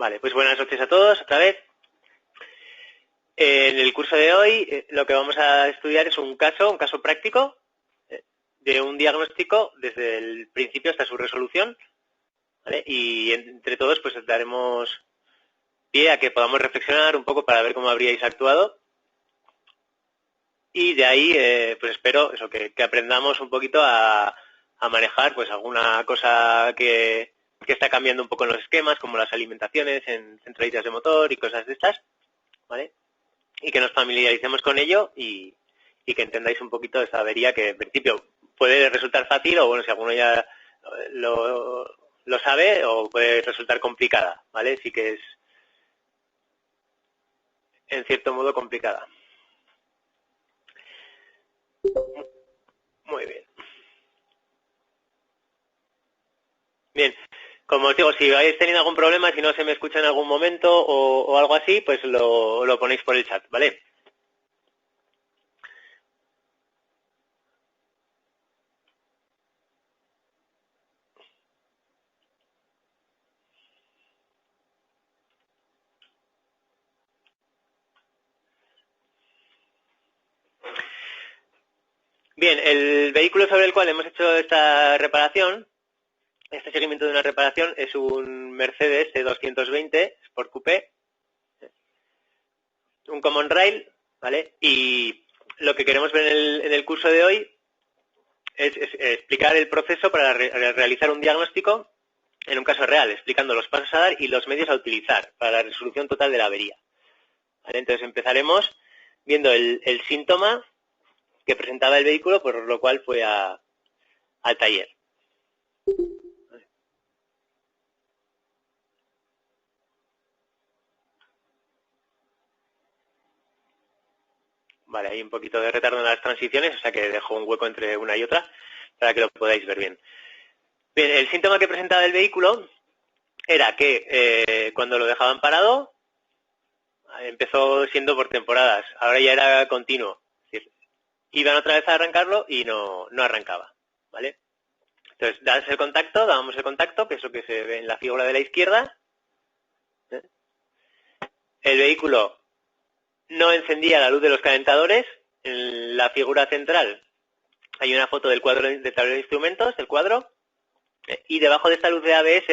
Vale, pues buenas noches a todos, otra vez. En el curso de hoy lo que vamos a estudiar es un caso práctico de un diagnóstico desde el principio hasta su resolución, ¿vale? Y entre todos pues daremos pie a que podamos reflexionar un poco para ver cómo habríais actuado. Y de ahí pues espero eso, que aprendamos un poquito a manejar pues alguna cosa que está cambiando un poco en los esquemas, como las alimentaciones en centralitas de motor y cosas de estas, ¿vale? Y que nos familiaricemos con ello y que entendáis un poquito esa avería que en principio puede resultar fácil o bueno, si alguno ya lo sabe, o puede resultar complicada, ¿vale? Sí que es en cierto modo complicada. Muy bien. Bien, como os digo, si vais teniendo algún problema, si no se me escucha en algún momento o algo así, pues lo ponéis por el chat, ¿vale? Bien, el vehículo sobre el cual hemos hecho esta reparación, este seguimiento de una reparación, es un Mercedes C220 Sport Coupé, un Common Rail, ¿vale? Y lo que queremos ver en el curso de hoy es explicar el proceso para realizar un diagnóstico en un caso real, explicando los pasos a dar y los medios a utilizar para la resolución total de la avería, ¿vale? Entonces empezaremos viendo el síntoma que presentaba el vehículo, por lo cual fue al taller. Vale, hay un poquito de retardo en las transiciones, o sea que dejo un hueco entre una y otra para que lo podáis ver bien. Bien, el síntoma que presentaba el vehículo era que cuando lo dejaban parado, empezó siendo por temporadas, ahora ya era continuo. Es decir, iban otra vez a arrancarlo y no arrancaba, ¿vale? Entonces, dábamos el contacto, que es lo que se ve en la figura de la izquierda. El vehículo no encendía la luz de los calentadores. En la figura central hay una foto del cuadro de tablero de instrumentos, del cuadro, y debajo de esta luz de ABS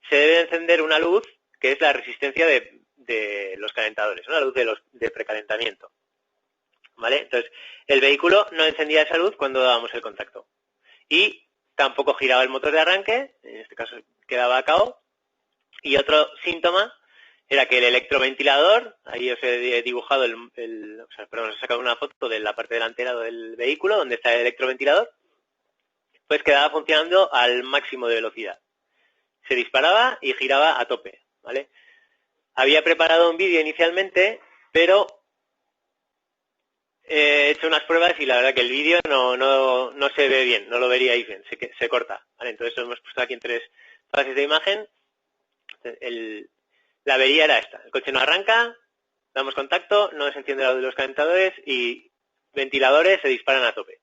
se debe encender una luz que es la resistencia de los calentadores, una luz de precalentamiento, ¿vale? Entonces, el vehículo no encendía esa luz cuando dábamos el contacto. Y tampoco giraba el motor de arranque, en este caso quedaba a KO. Y otro síntoma era que el electroventilador, ahí os he dibujado os he sacado una foto de la parte delantera del vehículo, donde está el electroventilador, pues quedaba funcionando al máximo de velocidad. Se disparaba y giraba a tope, ¿vale? Había preparado un vídeo inicialmente, pero he hecho unas pruebas y la verdad que el vídeo no se ve bien, no lo veríais bien, se corta, ¿vale? Entonces lo hemos puesto aquí en 3 fases de imagen. La avería era esta: el coche no arranca, damos contacto, no se enciende la luz de los calentadores y ventiladores se disparan a tope.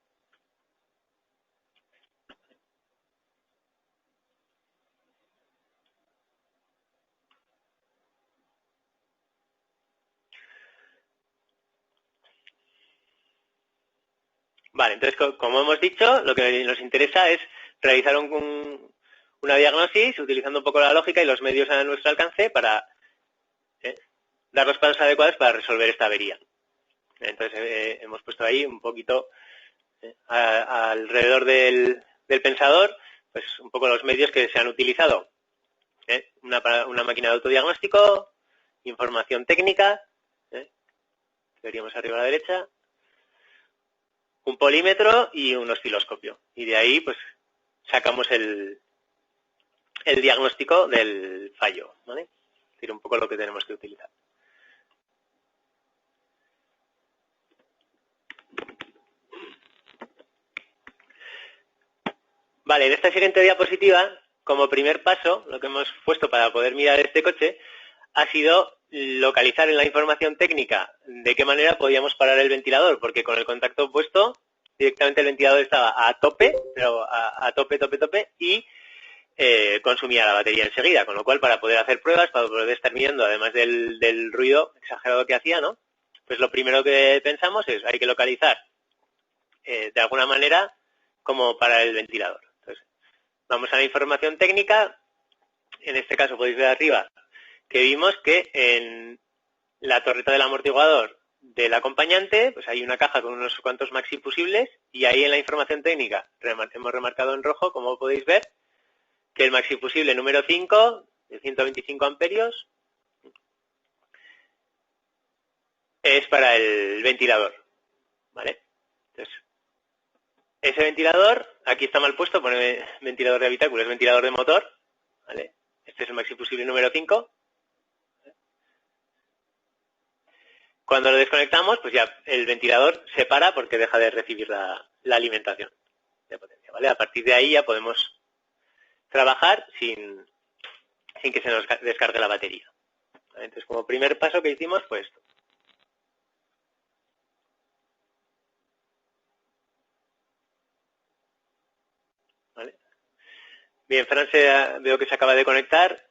Vale, entonces, como hemos dicho, lo que nos interesa es realizar una diagnosis utilizando un poco la lógica y los medios a nuestro alcance para dar los pasos adecuados para resolver esta avería. Entonces, hemos puesto ahí un poquito alrededor del pensador, pues un poco los medios que se han utilizado. Una máquina de autodiagnóstico, información técnica, veríamos arriba a la derecha, un polímetro y un osciloscopio. Y de ahí pues sacamos el diagnóstico del fallo, ¿vale? Es decir, un poco lo que tenemos que utilizar. Vale, en esta siguiente diapositiva, como primer paso, lo que hemos puesto para poder mirar este coche ha sido localizar en la información técnica de qué manera podíamos parar el ventilador, porque con el contacto puesto directamente el ventilador estaba a tope, pero a tope, y consumía la batería enseguida, con lo cual para poder hacer pruebas, para poder estar midiendo, además del ruido exagerado que hacía, ¿no? Pues lo primero que pensamos es, hay que localizar de alguna manera como para el ventilador. Entonces, vamos a la información técnica. En este caso podéis ver arriba que vimos que en la torreta del amortiguador del acompañante, pues hay una caja con unos cuantos maxi fusibles, y ahí en la información técnica hemos remarcado en rojo, como podéis ver, que el maxi fusible número 5, de 125 amperios, es para el ventilador, ¿vale? Entonces, ese ventilador, aquí está mal puesto, pone ventilador de habitáculo, es ventilador de motor, ¿vale? Este es el maxi fusible número 5. Cuando lo desconectamos, pues ya el ventilador se para porque deja de recibir la alimentación de potencia, ¿vale? A partir de ahí ya podemos trabajar sin que se nos descargue la batería, ¿vale? Entonces, como primer paso que hicimos, pues esto. ¿Vale? Bien, Fran veo que se acaba de conectar.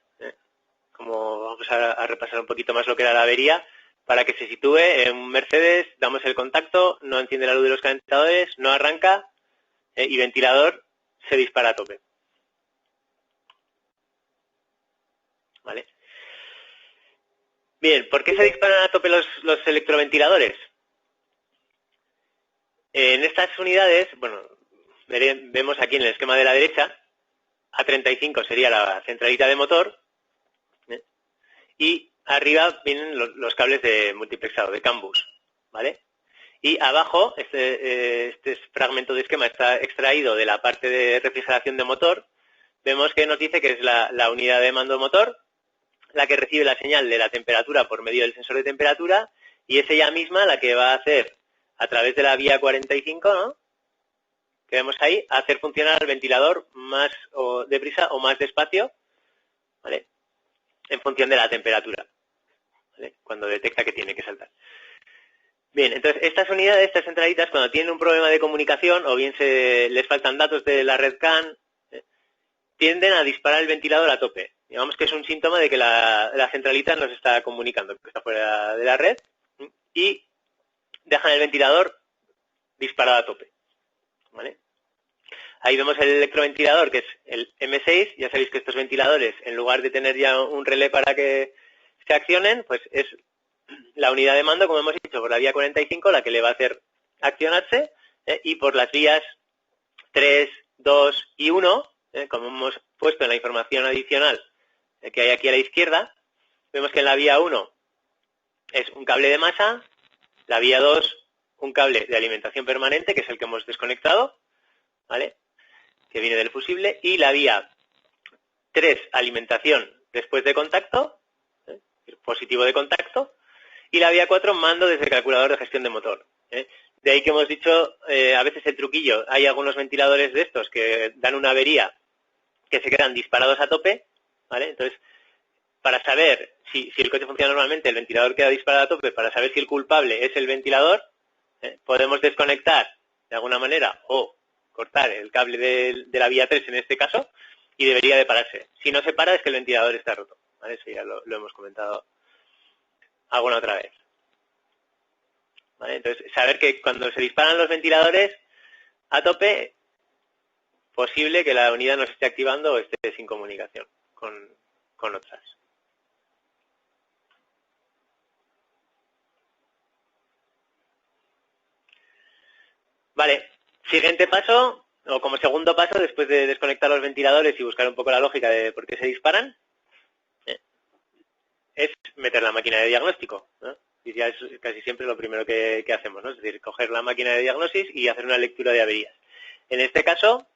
Como vamos a repasar un poquito más lo que era la avería, para que se sitúe en un Mercedes, damos el contacto, no enciende la luz de los calentadores, no arranca y ventilador se dispara a tope. ¿Vale? Bien, ¿por qué se disparan a tope los electroventiladores? En estas unidades, bueno, vemos aquí en el esquema de la derecha, A35 sería la centralita de motor, y arriba vienen los cables de multiplexado, de CAN bus, ¿vale? Y abajo, este fragmento de esquema está extraído de la parte de refrigeración de motor. Vemos que nos dice que es la unidad de mando motor la que recibe la señal de la temperatura por medio del sensor de temperatura, y es ella misma la que va a hacer, a través de la vía 45, ¿no?, que vemos ahí, hacer funcionar el ventilador más deprisa o más despacio, ¿vale?, en función de la temperatura, ¿vale?, cuando detecta que tiene que saltar. Bien, entonces estas unidades, estas centralitas, cuando tienen un problema de comunicación o bien les faltan datos de la red CAN, tienden a disparar el ventilador a tope. Digamos que es un síntoma de que la centralita nos está comunicando, que está fuera de la red, y dejan el ventilador disparado a tope, ¿vale? Ahí vemos el electroventilador, que es el M6. Ya sabéis que estos ventiladores, en lugar de tener ya un relé para que se accionen, pues es la unidad de mando, como hemos dicho, por la vía 45, la que le va a hacer accionarse, y por las vías 3, 2 y 1, como hemos puesto en la información adicional que hay aquí a la izquierda, vemos que en la vía 1 es un cable de masa, la vía 2 un cable de alimentación permanente, que es el que hemos desconectado, ¿vale?, que viene del fusible, y la vía 3 alimentación después de contacto, positivo de contacto, y la vía 4 mando desde el calculador de gestión de motor. De ahí que hemos dicho, a veces el truquillo, hay algunos ventiladores de estos que dan una avería que se quedan disparados a tope, ¿vale? Entonces, para saber si el coche funciona normalmente, el ventilador queda disparado a tope, para saber si el culpable es el ventilador, podemos desconectar de alguna manera o cortar el cable de la vía 3 en este caso, y debería de pararse. Si no se para es que el ventilador está roto, ¿vale? Eso ya lo hemos comentado alguna otra vez, ¿vale? Entonces, saber que cuando se disparan los ventiladores a tope, posible que la unidad no se esté activando o esté sin comunicación con otras. Vale, siguiente paso, o como segundo paso, después de desconectar los ventiladores y buscar un poco la lógica de por qué se disparan, es meter la máquina de diagnóstico, ¿no? Y ya es casi siempre lo primero que hacemos, ¿no? Es decir, coger la máquina de diagnosis y hacer una lectura de averías. En este caso,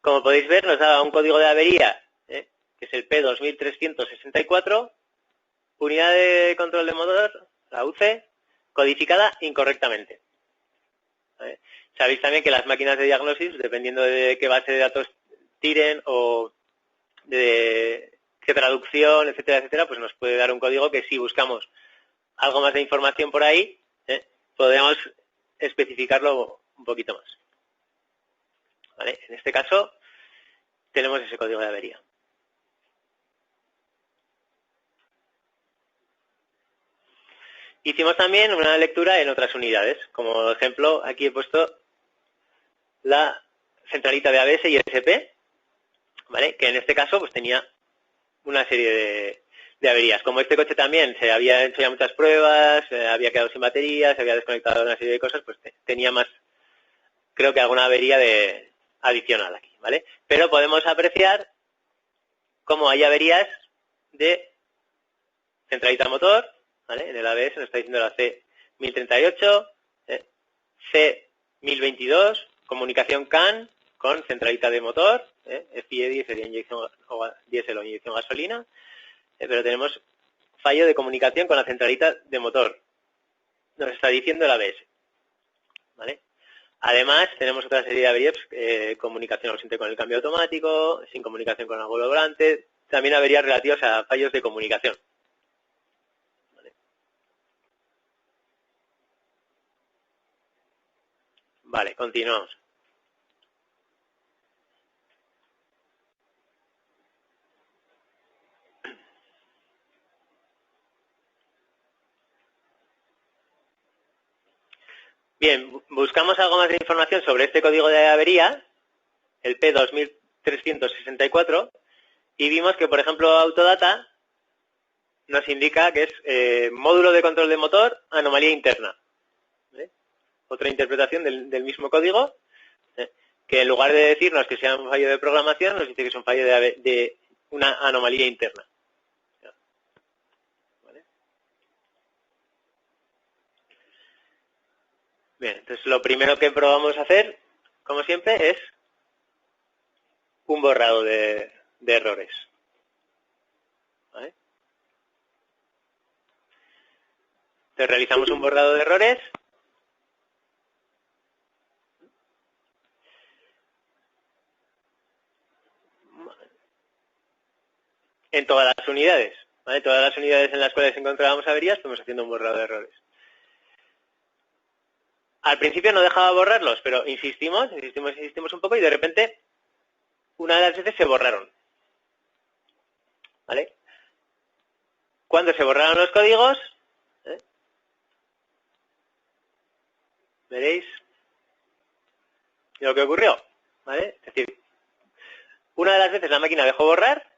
como podéis ver, nos da un código de avería, que es el P2364, unidad de control de motor, la UC, codificada incorrectamente, ¿vale? Sabéis también que las máquinas de diagnosis, dependiendo de qué base de datos tiren o de qué traducción, etcétera, etcétera, pues nos puede dar un código que si buscamos algo más de información por ahí, podemos especificarlo un poquito más, ¿vale? En este caso, tenemos ese código de avería. Hicimos también una lectura en otras unidades. Como ejemplo, aquí he puesto la centralita de ABS y SP, ¿vale? Que en este caso pues tenía una serie de averías. Como este coche también se había hecho ya muchas pruebas, había quedado sin batería, se había desconectado una serie de cosas, pues tenía más, creo que alguna avería adicional aquí, ¿vale? Pero podemos apreciar cómo hay averías de centralita motor, ¿vale? En el ABS nos está diciendo la C1038, C1022, comunicación CAN con centralita de motor, FIE sería inyección diésel o inyección gasolina, pero tenemos fallo de comunicación con la centralita de motor. Nos está diciendo el ABS, ¿vale? Además, tenemos otra serie de averías, comunicación ausente con el cambio automático, sin comunicación con el volante, también averías relativas a fallos de comunicación. Vale, continuamos. Bien, buscamos algo más de información sobre este código de avería, el P2364, y vimos que, por ejemplo, Autodata nos indica que es módulo de control de motor, anomalía interna. ¿Vale? Otra interpretación del mismo código, que en lugar de decirnos que sea un fallo de programación, nos dice que es un fallo de una anomalía interna. ¿Vale? Bien, entonces lo primero que probamos a hacer, como siempre, es un borrado de errores. ¿Vale? Entonces realizamos un borrado de errores. En todas las unidades, ¿vale? Todas las unidades en las cuales encontrábamos averías, estamos haciendo un borrado de errores. Al principio no dejaba borrarlos, pero insistimos un poco y de repente una de las veces se borraron. ¿Vale? Cuando se borraron los códigos, veréis lo que ocurrió, ¿vale? Es decir, una de las veces la máquina dejó borrar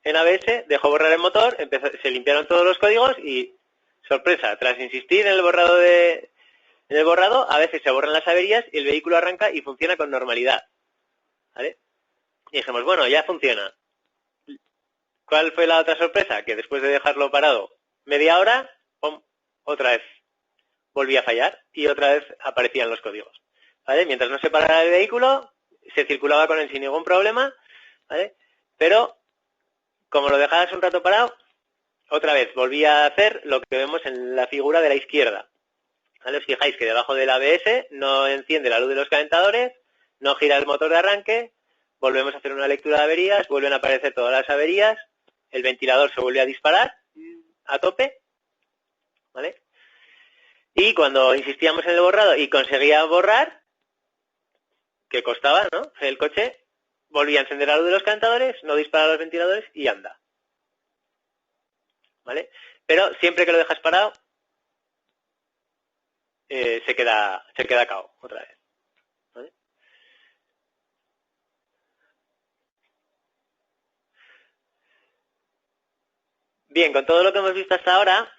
en ABS, dejó borrar el motor, se limpiaron todos los códigos y, sorpresa, tras insistir en el borrado a veces se borran las averías y el vehículo arranca y funciona con normalidad, ¿vale? Y dijimos, bueno, ya funciona. ¿Cuál fue la otra sorpresa? Que después de dejarlo parado media hora, ¡pum!, otra vez volvía a fallar y otra vez aparecían los códigos, ¿vale? Mientras no se parara el vehículo, se circulaba con él sin ningún problema, ¿vale? Pero, como lo dejabas un rato parado, otra vez volvía a hacer lo que vemos en la figura de la izquierda, ¿vale? Os fijáis que debajo del ABS no enciende la luz de los calentadores, no gira el motor de arranque, volvemos a hacer una lectura de averías, vuelven a aparecer todas las averías, el ventilador se vuelve a disparar a tope, ¿vale? Y cuando insistíamos en el borrado y conseguía borrar, que costaba, ¿no?, el coche volvía a encender la luz de los calentadores, no disparaba los ventiladores y anda, ¿vale? Pero siempre que lo dejas parado, se queda cao otra vez, ¿vale? Bien, con todo lo que hemos visto hasta ahora,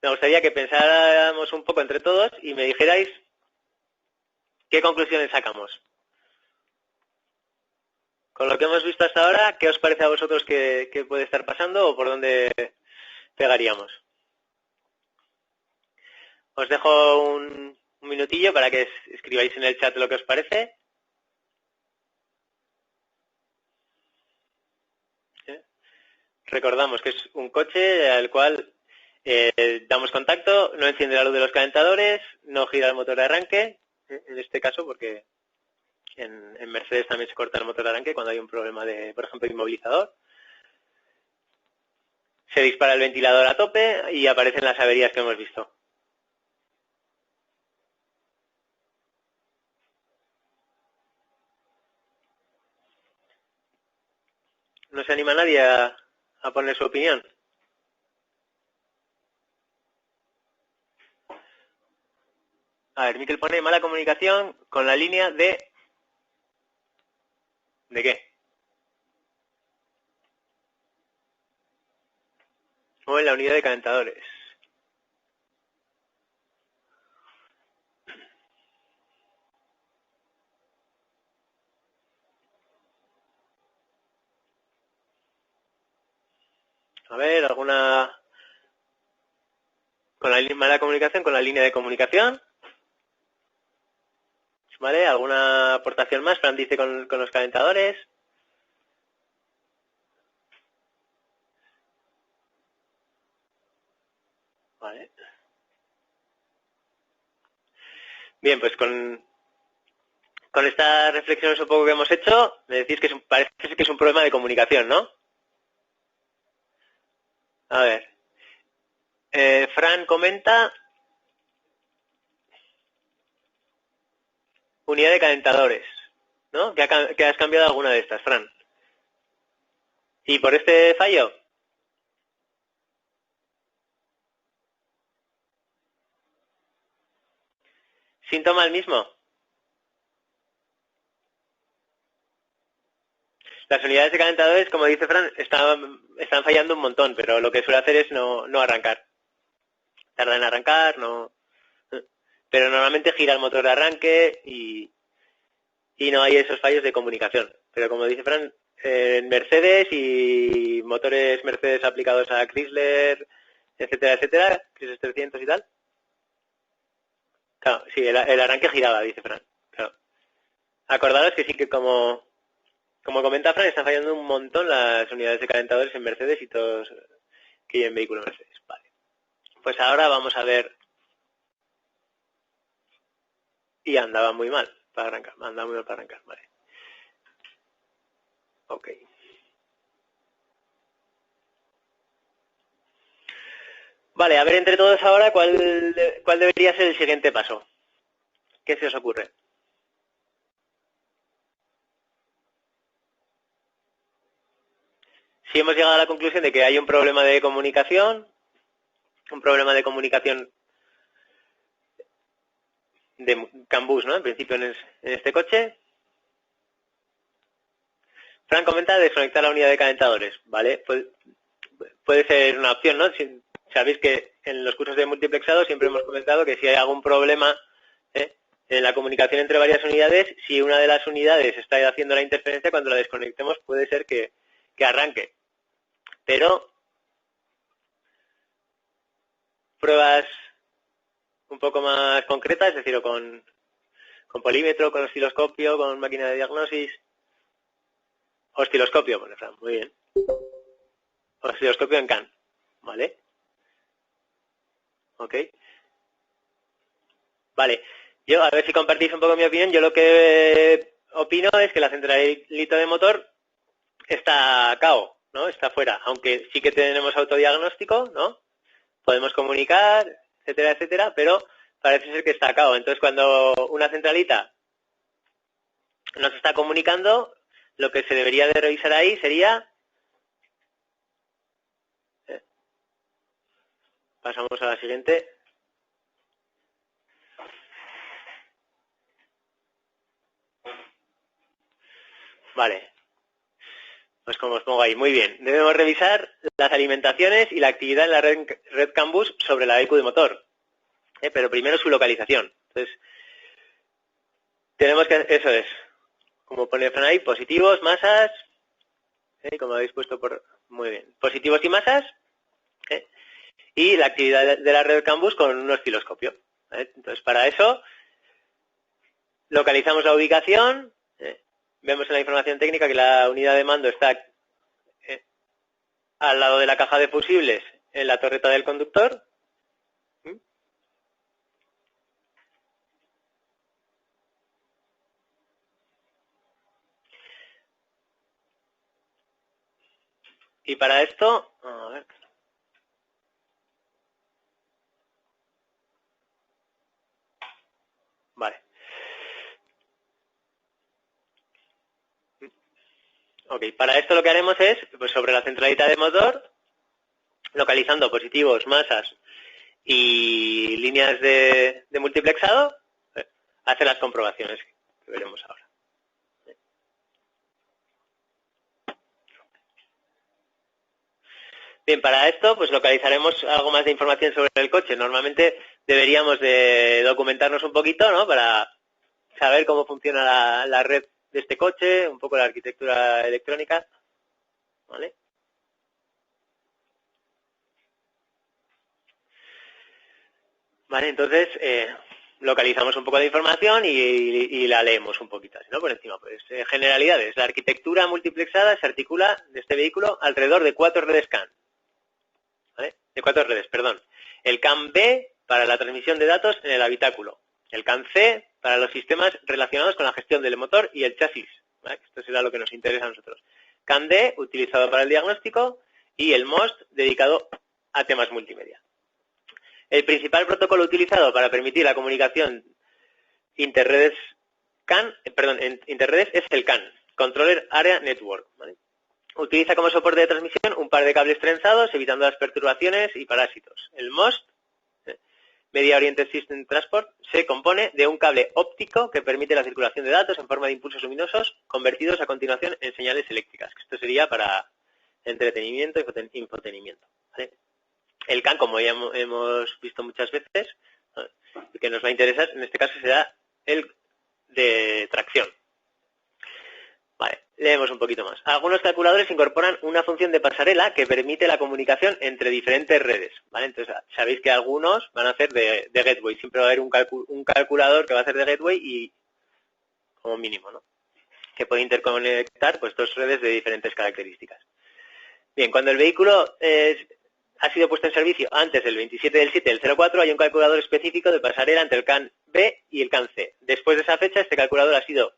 me gustaría que pensáramos un poco entre todos y me dijerais qué conclusiones sacamos. Con lo que hemos visto hasta ahora, ¿qué os parece a vosotros que puede estar pasando o por dónde pegaríamos? Os dejo un minutillo para que escribáis en el chat lo que os parece. Recordamos que es un coche al cual damos contacto, no enciende la luz de los calentadores, no gira el motor de arranque, en este caso porque en Mercedes también se corta el motor de arranque cuando hay un problema de, por ejemplo, inmovilizador. Se dispara el ventilador a tope y aparecen las averías que hemos visto. no se anima nadie a poner su opinión. A ver, Miquel pone mala comunicación con la línea de... ¿De qué? O en la unidad de calentadores. A ver, alguna... Con la mala comunicación con la línea de comunicación. ¿Vale? ¿Alguna aportación más? Fran dice con los calentadores. Vale. Bien, pues con estas reflexiones un poco que hemos hecho, me decís que parece que es un problema de comunicación, ¿no? A ver. Fran comenta unidad de calentadores, ¿no? Que has cambiado alguna de estas, Fran. ¿Y por este fallo? ¿Síntoma el mismo? Las unidades de calentadores, como dice Fran, están fallando un montón, pero lo que suele hacer es no arrancar. Tarda en arrancar, no... Pero normalmente gira el motor de arranque y no hay esos fallos de comunicación. Pero como dice Fran, en Mercedes y motores Mercedes aplicados a Chrysler, etcétera, Chrysler 300 y tal. Claro, sí, el arranque giraba, dice Fran. Claro. Acordaros que sí que como comenta Fran, están fallando un montón las unidades de calentadores en Mercedes y todos que lleven vehículos Mercedes. Vale. Pues ahora vamos a ver. Y andaba muy mal para arrancar. Andaba muy mal para arrancar, vale. Ok. Vale, a ver entre todos ahora cuál debería ser el siguiente paso. ¿Qué se os ocurre? Si hemos llegado a la conclusión de que hay un problema de comunicación de CAN bus, ¿no? En principio en este coche. Fran comenta desconectar la unidad de calentadores, ¿vale? Puede ser una opción, ¿no? Sabéis que en los cursos de multiplexado siempre hemos comentado que si hay algún problema en la comunicación entre varias unidades, si una de las unidades está haciendo la interferencia, cuando la desconectemos puede ser que arranque. Pero pruebas un poco más concretas, es decir, con polímetro, con osciloscopio, con máquina de diagnosis. Osciloscopio, pone Fran, muy bien. Osciloscopio en CAN, ¿vale? Ok. Vale. Yo, a ver si compartís un poco mi opinión. Yo lo que opino es que la centralita de motor está a KO, ¿no? Está fuera. Aunque sí que tenemos autodiagnóstico, ¿no? Podemos comunicar, etcétera, pero parece ser que está a KO. Entonces, cuando una centralita nos está comunicando, lo que se debería de revisar ahí sería... pasamos a la siguiente. Vale. Pues como os pongo ahí, muy bien. Debemos revisar las alimentaciones y la actividad en la red CAN bus sobre la EQ de motor. Pero primero su localización. Entonces, tenemos que... Eso es. Como pone Fran ahí, positivos, masas... como habéis puesto por... Muy bien. Positivos y masas. Y la actividad de la red CAN bus con un osciloscopio. Entonces, para eso, localizamos la ubicación. Vemos en la información técnica que la unidad de mando está al lado de la caja de fusibles en la torreta del conductor. Y para esto, a ver. Vale. Ok, para esto lo que haremos es, pues sobre la centralita del motor, localizando positivos, masas y líneas de multiplexado, hacer las comprobaciones que veremos ahora. Bien, para esto pues localizaremos algo más de información sobre el coche. Normalmente deberíamos de documentarnos un poquito, ¿no? Para saber cómo funciona la red de este coche, un poco la arquitectura electrónica, ¿vale? Vale, entonces localizamos un poco de información y la leemos un poquito, así, ¿no? Por encima, pues generalidades. La arquitectura multiplexada se articula de este vehículo alrededor de 4 redes CAN, ¿vale? De 4 redes, perdón. El CAN B para la transmisión de datos en el habitáculo. El CAN C para los sistemas relacionados con la gestión del motor y el chasis, ¿vale? Esto será lo que nos interesa a nosotros. CAN D utilizado para el diagnóstico y el MOST dedicado a temas multimedia. El principal protocolo utilizado para permitir la comunicación interredes interredes es el CAN, Controller Area Network, ¿vale? Utiliza como soporte de transmisión un par de cables trenzados, evitando las perturbaciones y parásitos. El MOST, Media Oriented System Transport, se compone de un cable óptico que permite la circulación de datos en forma de impulsos luminosos convertidos a continuación en señales eléctricas. Esto sería para entretenimiento y infotenimiento, ¿vale? El CAN, como ya hemos visto muchas veces, el que nos va a interesar en este caso será el de tracción. Vale, leemos un poquito más. Algunos calculadores incorporan una función de pasarela que permite la comunicación entre diferentes redes, ¿vale? Entonces, sabéis que algunos van a hacer de gateway. Siempre va a haber un calculador que va a hacer de gateway y, como mínimo, ¿no? Que puede interconectar pues 2 redes de diferentes características. Bien, cuando el vehículo ha sido puesto en servicio antes del 27 del 7 del 04, hay un calculador específico de pasarela entre el CAN B y el CAN C. Después de esa fecha, este calculador ha sido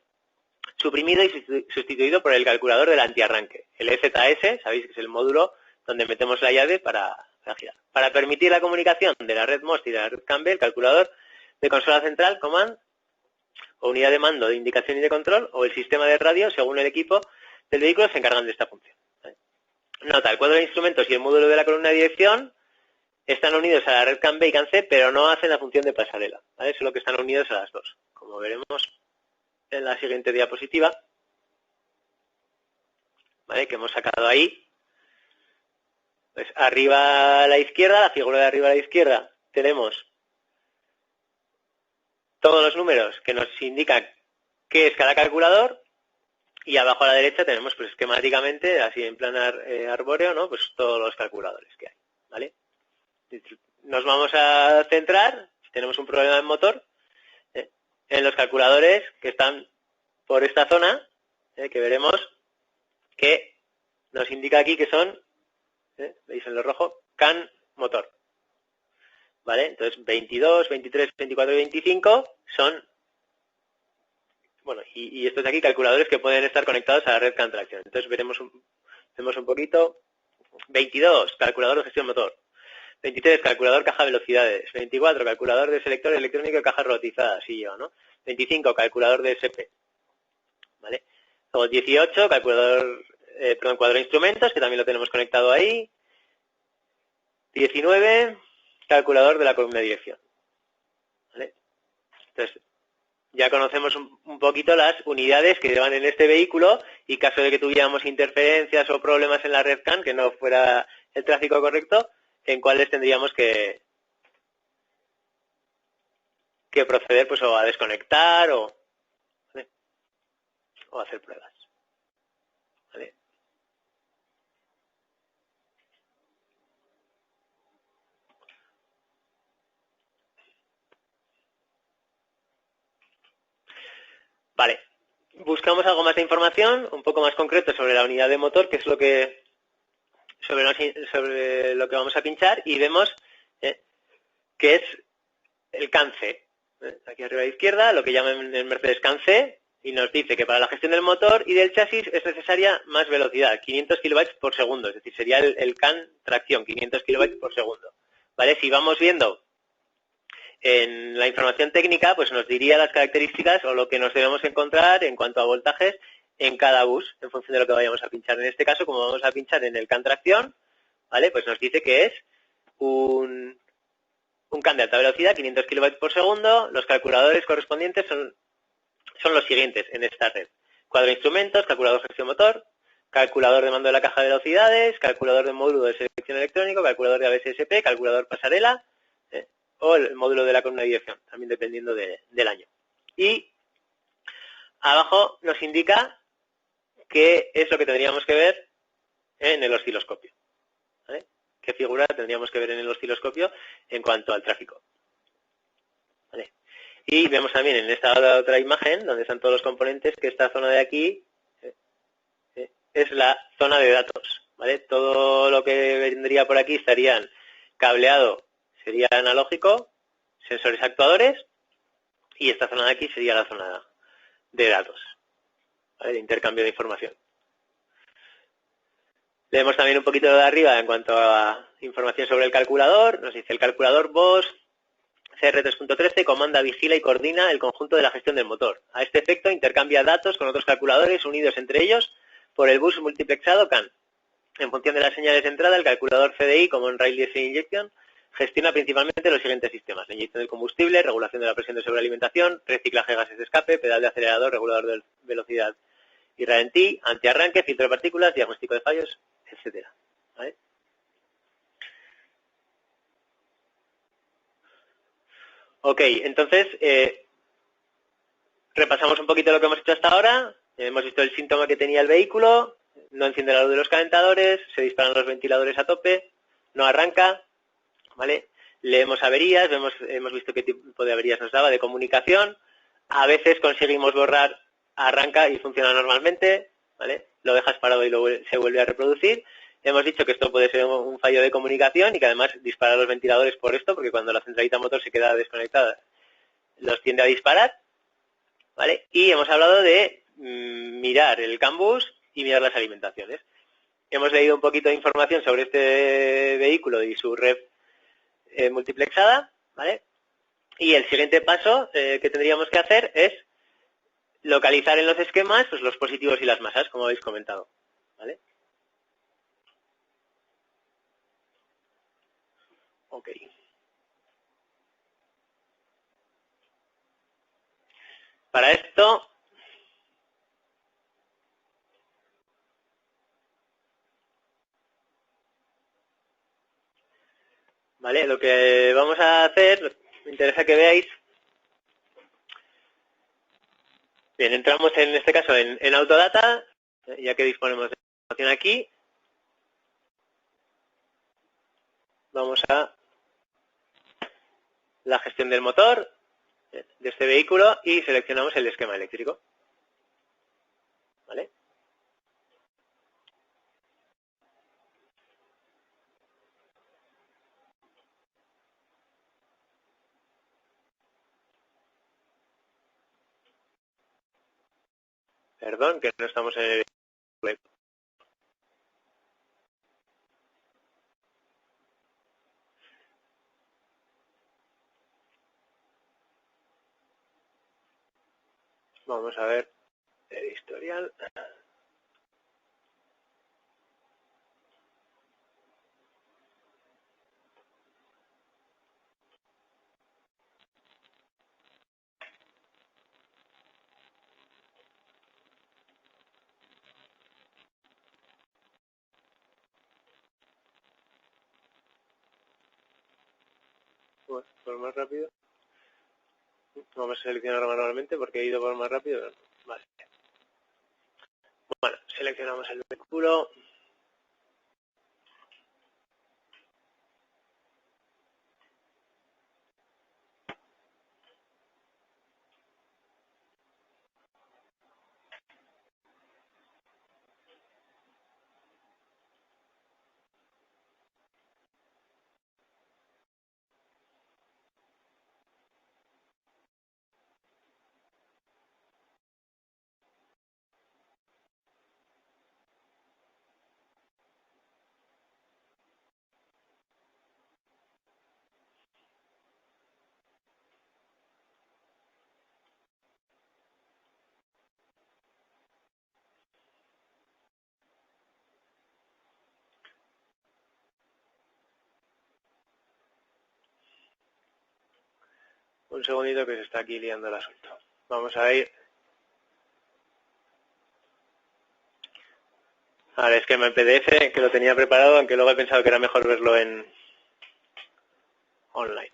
suprimido y sustituido por el calculador del antiarranque. El EZS, sabéis que es el módulo donde metemos la llave para girar. Para permitir la comunicación de la red MOST y de la red CAN B, el calculador de consola central, command, o unidad de mando de indicación y de control, o el sistema de radio, según el equipo del vehículo, se encargan de esta función. Nota, el cuadro de instrumentos y el módulo de la columna de dirección están unidos a la red CAN B y CAN C, pero no hacen la función de pasarela, ¿vale? Solo que están unidos a las dos, como veremos en la siguiente diapositiva, ¿vale? Que hemos sacado ahí. Pues arriba a la izquierda, la figura de arriba a la izquierda, tenemos todos los números que nos indican qué es cada calculador, y abajo a la derecha tenemos pues esquemáticamente, así en plan arbóreo, ¿no? Pues todos los calculadores que hay, ¿vale? Nos vamos a centrar, si tenemos un problema en motor, en los calculadores que están por esta zona, que veremos que nos indica aquí que son, veis en lo rojo, CAN motor, ¿vale? Entonces 22, 23, 24 y 25 son, bueno, y estos de aquí calculadores que pueden estar conectados a la red CAN tracción. Entonces vemos un poquito. 22, calculador de gestión motor. 23, calculador caja velocidades. 24, calculador de selector electrónico de caja robotizada, así lleva, ¿no? 25, calculador de SP, ¿vale? Luego 18, calculador, cuadro de instrumentos, que también lo tenemos conectado ahí. 19, calculador de la columna de dirección, ¿vale? Entonces, ya conocemos un poquito las unidades que llevan en este vehículo, y caso de que tuviéramos interferencias o problemas en la red CAN, que no fuera el tráfico correcto, en cuáles tendríamos que proceder pues o a desconectar o hacer pruebas, ¿vale? Vale, buscamos algo más de información, un poco más concreto sobre la unidad de motor, que es lo que sobre lo que vamos a pinchar, y vemos que es el CAN C. Aquí arriba a la izquierda, lo que llaman el Mercedes CAN C, y nos dice que para la gestión del motor y del chasis es necesaria más velocidad, 500 kilobytes por segundo, es decir, sería el CAN tracción, 500 kilobytes por segundo, ¿vale? Si vamos viendo en la información técnica, pues nos diría las características o lo que nos debemos encontrar en cuanto a voltajes en cada bus, en función de lo que vayamos a pinchar. En este caso, como vamos a pinchar en el CAN tracción, ¿vale? Pues nos dice que es un CAN de alta velocidad, 500 kilobytes por segundo. Los calculadores correspondientes son los siguientes en esta red. Cuadro de instrumentos, calculador de gestión motor, calculador de mando de la caja de velocidades, calculador de módulo de selección electrónico, calculador de ABSSP, calculador pasarela, o el módulo de la columna de dirección, también dependiendo del año. Y abajo nos indica qué es lo que tendríamos que ver en el osciloscopio, ¿vale? ¿Qué figura tendríamos que ver en el osciloscopio en cuanto al tráfico? ¿Vale? Y vemos también en esta otra imagen, donde están todos los componentes, que esta zona de aquí es la zona de datos, ¿vale? Todo lo que vendría por aquí estarían cableado, sería analógico, sensores actuadores, y esta zona de aquí sería la zona de datos, ¿vale? De intercambio de información. Leemos también un poquito de arriba en cuanto a información sobre el calculador. Nos dice el calculador BOS CR3.13 comanda, vigila y coordina el conjunto de la gestión del motor. A este efecto intercambia datos con otros calculadores unidos entre ellos por el bus multiplexado CAN. En función de las señales de entrada, el calculador CDI, como en Rail Diesel Injection, gestiona principalmente los siguientes sistemas: la inyección del combustible, regulación de la presión de sobrealimentación, reciclaje de gases de escape, pedal de acelerador, regulador de velocidad y ralentí, antiarranque, filtro de partículas, diagnóstico de fallos, etcétera. ¿Vale? Ok, entonces repasamos un poquito lo que hemos hecho hasta ahora. Hemos visto el síntoma que tenía el vehículo: no enciende la luz de los calentadores, se disparan los ventiladores a tope, no arranca, ¿vale? Leemos averías, hemos visto qué tipo de averías nos daba de comunicación. A veces conseguimos borrar, arranca y funciona normalmente, ¿vale? Lo dejas parado y se vuelve a reproducir. Hemos dicho que esto puede ser un fallo de comunicación y que además dispara los ventiladores por esto, porque cuando la centralita motor se queda desconectada, los tiende a disparar, ¿vale? Y hemos hablado de mirar el CAN bus y mirar las alimentaciones. Hemos leído un poquito de información sobre este vehículo y su red multiplexada, ¿vale? Y el siguiente paso que tendríamos que hacer es localizar en los esquemas pues, los positivos y las masas, como habéis comentado, ¿vale? Ok. Para esto, ¿vale? Lo que vamos a hacer, me interesa que veáis. Bien, entramos en este caso en Autodata, ya que disponemos de información aquí. Vamos a la gestión del motor de este vehículo y seleccionamos el esquema eléctrico, ¿vale? Perdón, que no estamos en el web. Vamos a ver el historial. Bueno, por más rápido. Vamos a seleccionar manualmente porque he ido por más rápido. Vale. Bueno, seleccionamos el vehículo. Un segundito que se está aquí liando el asunto. Vamos a ir al esquema en PDF, que lo tenía preparado, aunque luego he pensado que era mejor verlo en online.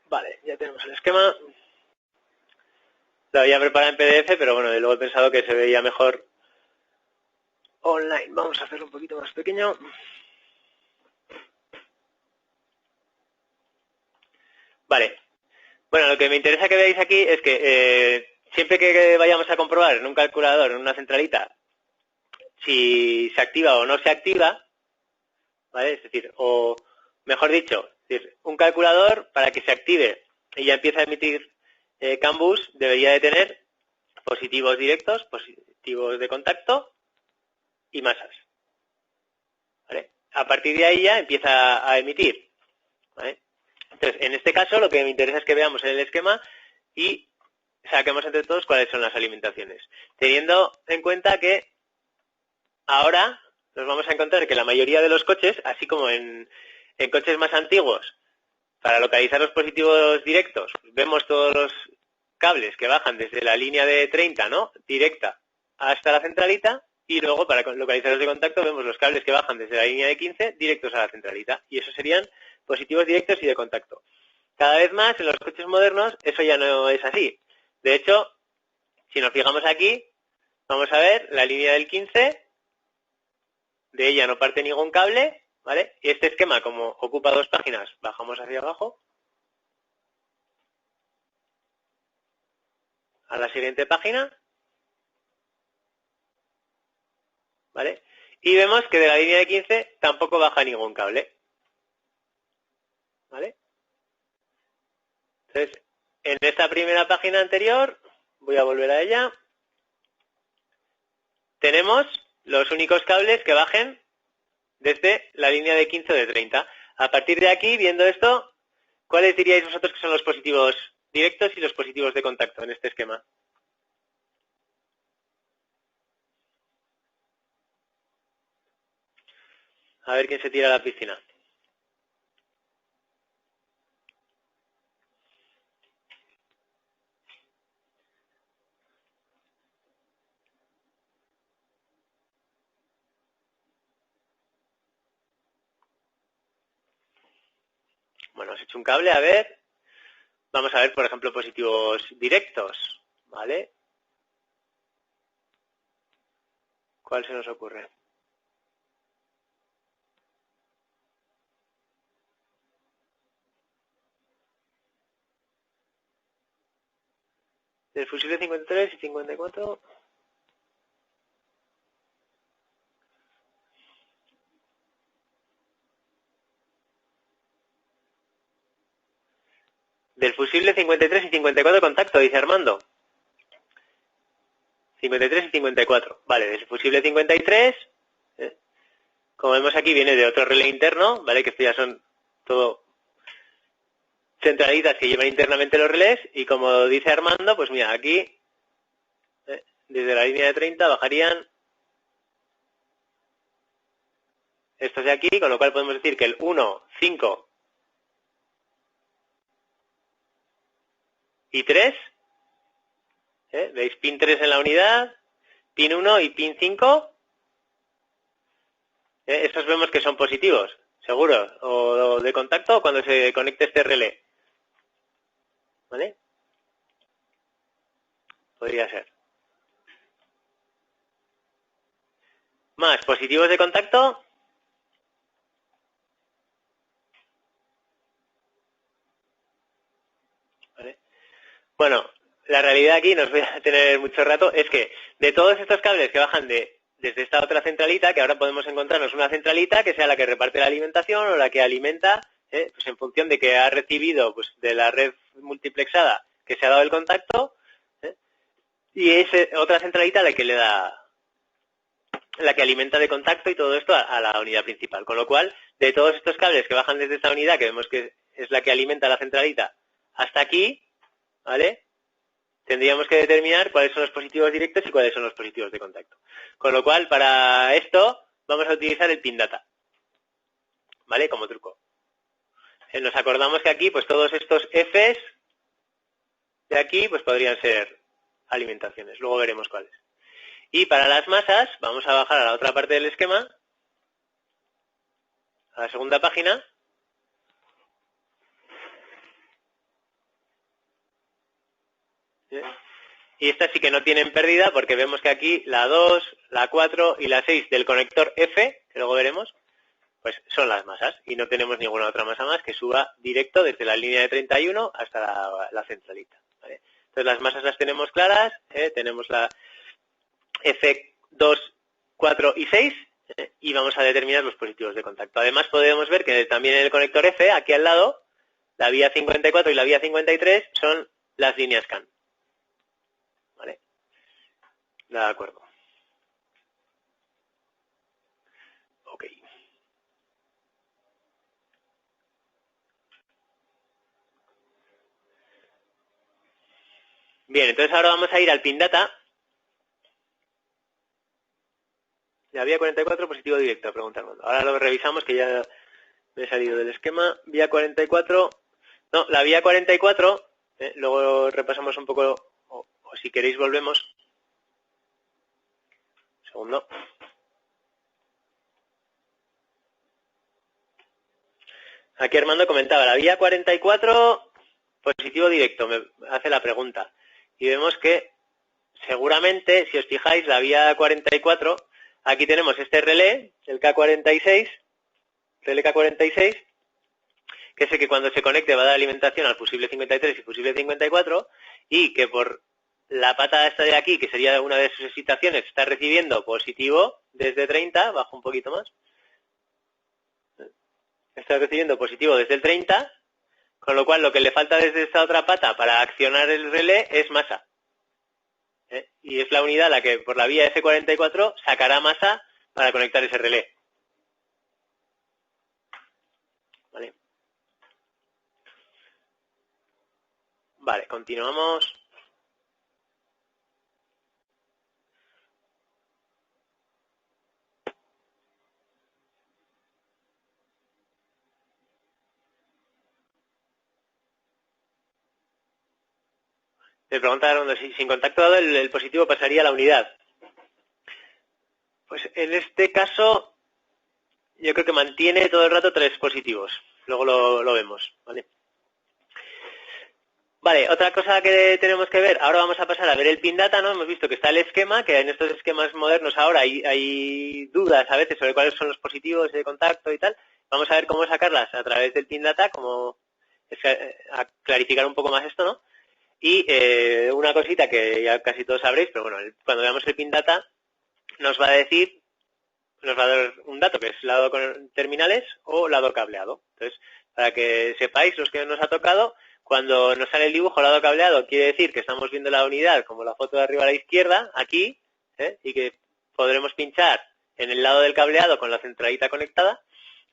Vale, ya tenemos el esquema. Lo había preparado en PDF, pero bueno, luego he pensado que se veía mejor online. Vamos a hacerlo un poquito más pequeño. Vale. Bueno, lo que me interesa que veáis aquí es que siempre que vayamos a comprobar en un calculador, en una centralita, si se activa o no se activa, ¿vale? Es decir, o mejor dicho, un calculador para que se active y ya empiece a emitir CAN bus debería de tener positivos directos, positivos de contacto y masas. ¿Vale? A partir de ahí ya empieza a emitir. ¿Vale? Entonces, en este caso lo que me interesa es que veamos en el esquema y saquemos entre todos cuáles son las alimentaciones. Teniendo en cuenta que ahora nos vamos a encontrar que la mayoría de los coches, así como en coches más antiguos, para localizar los positivos directos, vemos todos los cables que bajan desde la línea de 30, ¿no?, directa, hasta la centralita, y luego para localizar los de contacto vemos los cables que bajan desde la línea de 15 directos a la centralita, y esos serían positivos directos y de contacto. Cada vez más en los coches modernos eso ya no es así. De hecho, si nos fijamos aquí, vamos a ver la línea del 15, de ella no parte ningún cable, ¿vale? Y este esquema, como ocupa 2 páginas, bajamos hacia abajo a la siguiente página, ¿vale? Y vemos que de la línea de 15 tampoco baja ningún cable, ¿vale? Entonces, en esta primera página anterior, voy a volver a ella, tenemos los únicos cables que bajen desde la línea de 15 o de 30. A partir de aquí, viendo esto, ¿cuáles diríais vosotros que son los positivos directos y los positivos de contacto en este esquema? A ver quién se tira a la piscina. Bueno, os he hecho un cable, a ver. Vamos a ver, por ejemplo, positivos directos, ¿vale? ¿Cuál se nos ocurre? Del fusible 53 y 54... Del fusible 53 y 54 contacto, dice Armando. 53 y 54. Vale, del fusible 53, como vemos aquí, viene de otro relé interno, ¿vale? Que estos ya son todo centralitas que llevan internamente los relés. Y como dice Armando, pues mira, aquí, desde la línea de 30 bajarían estos de aquí, con lo cual podemos decir que el 1, 5 y 3, veis pin 3 en la unidad, pin 1 y pin 5, estos vemos que son positivos, seguro, o de contacto cuando se conecte este relé, ¿vale? Podría ser. Más positivos de contacto. ¿Vale? Bueno, la realidad aquí, no os voy a tener mucho rato, es que de todos estos cables que bajan desde esta otra centralita, que ahora podemos encontrarnos una centralita que sea la que reparte la alimentación o la que alimenta pues en función de que ha recibido pues de la red multiplexada que se ha dado el contacto, y es otra centralita la que le da, la que alimenta de contacto y todo esto a la unidad principal. Con lo cual, de todos estos cables que bajan desde esta unidad, que vemos que es la que alimenta la centralita, hasta aquí, ¿vale? Tendríamos que determinar cuáles son los positivos directos y cuáles son los positivos de contacto. Con lo cual, para esto, vamos a utilizar el pin data, ¿vale? Como truco. Nos acordamos que aquí, pues todos estos Fs de aquí, pues podrían ser alimentaciones. Luego veremos cuáles. Y para las masas, vamos a bajar a la otra parte del esquema, a la segunda página. Y estas sí que no tienen pérdida porque vemos que aquí la 2, la 4 y la 6 del conector F, que luego veremos, pues son las masas. Y no tenemos ninguna otra masa más que suba directo desde la línea de 31 hasta la centralita, ¿vale? Entonces las masas las tenemos claras, tenemos la F2, 4 y 6, y vamos a determinar los positivos de contacto. Además podemos ver que también en el conector F, aquí al lado, la vía 54 y la vía 53 son las líneas CAN. ¿Vale? De acuerdo. Ok. Bien, entonces ahora vamos a ir al pin data. La vía 44, positivo directo, pregunta Armando. Ahora lo revisamos, que ya me he salido del esquema. Vía 44, no, la vía 44, luego repasamos un poco, o si queréis volvemos. Un segundo. Aquí Armando comentaba, la vía 44, positivo directo, me hace la pregunta. Y vemos que seguramente, si os fijáis, la vía 44, aquí tenemos este relé, el K46, relé K46, que es el que cuando se conecte va a dar alimentación al fusible 53 y fusible 54, y que por la pata esta de aquí, que sería una de sus excitaciones, está recibiendo positivo desde 30, bajo un poquito más, está recibiendo positivo desde el 30, con lo cual lo que le falta desde esta otra pata para accionar el relé es masa. Y es la unidad la que por la vía F44 sacará masa para conectar ese relé. ¿Vale? Vale, continuamos. Me preguntaron si sin contacto dado el positivo pasaría a la unidad. Pues en este caso yo creo que mantiene todo el rato 3 positivos. Luego lo vemos, ¿vale? Vale, otra cosa que tenemos que ver, ahora vamos a pasar a ver el pin data, ¿no? Hemos visto que está el esquema, que en estos esquemas modernos ahora hay dudas a veces sobre cuáles son los positivos de contacto y tal. Vamos a ver cómo sacarlas a través del pin data, como a clarificar un poco más esto, ¿no? Y una cosita que ya casi todos sabréis, pero bueno, cuando veamos el pin data nos va a dar un dato que es lado con terminales o lado cableado. Entonces, para que sepáis los que nos ha tocado, cuando nos sale el dibujo lado cableado, quiere decir que estamos viendo la unidad como la foto de arriba a la izquierda, aquí, y que podremos pinchar en el lado del cableado con la centralita conectada,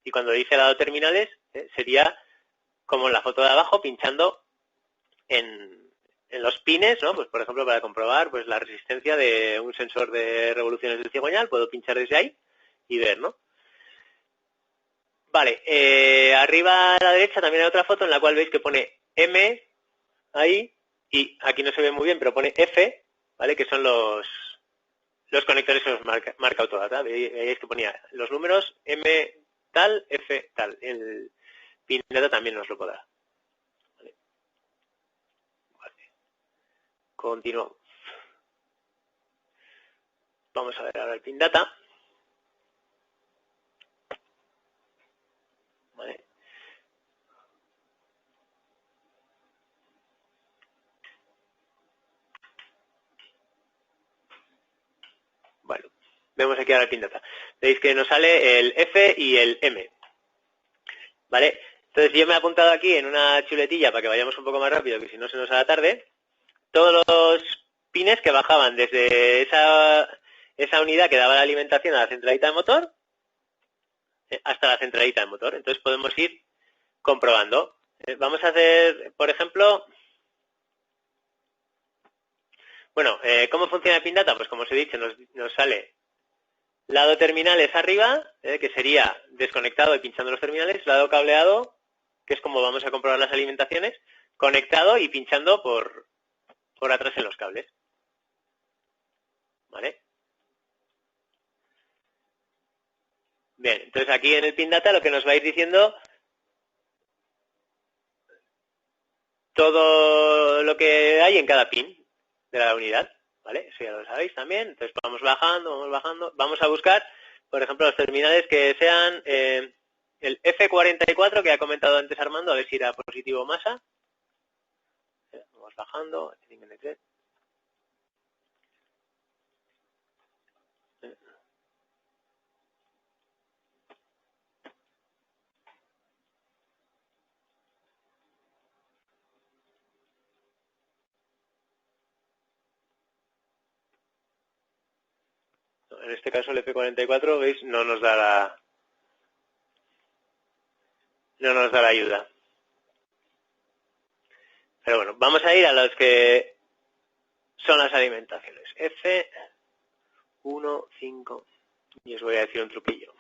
y cuando dice lado terminales, sería como en la foto de abajo, pinchando en los pines, ¿no? Pues por ejemplo, para comprobar pues la resistencia de un sensor de revoluciones del cigüeñal, puedo pinchar desde ahí y ver, ¿no? Vale, arriba a la derecha también hay otra foto en la cual veis que pone M ahí, y aquí no se ve muy bien, pero pone F, ¿vale? Que son los conectores que nos marca Autodata. Veis que ponía los números M tal, F tal. El pin data también nos lo podrá. Vale. Continuamos. Vamos a ver ahora el pin data. Vale. Bueno, vemos aquí ahora el pin data. Veis que nos sale el F y el M. ¿Vale? Entonces yo me he apuntado aquí en una chuletilla para que vayamos un poco más rápido, que si no se nos hará tarde, todos los pines que bajaban desde esa unidad que daba la alimentación a la centralita de motor hasta la centralita de motor. Entonces podemos ir comprobando. Vamos a hacer, por ejemplo, bueno, ¿cómo funciona el pin data? Pues como os he dicho, nos sale lado terminales arriba, que sería desconectado y pinchando los terminales, lado cableado, que es como vamos a comprobar las alimentaciones, conectado y pinchando por atrás en los cables. ¿Vale? Bien, entonces aquí en el pin data lo que nos va a ir diciendo todo lo que hay en cada pin de la unidad, ¿vale? Eso ya lo sabéis también. Entonces vamos bajando, vamos a buscar, por ejemplo, los terminales que sean el F44 que ha comentado antes Armando, a ver si era positivo o masa. Vamos bajando. En este caso el F44, ¿veis? No nos da la ayuda. Pero bueno, vamos a ir a los que son las alimentaciones. F1, 5, y os voy a decir un truquillo.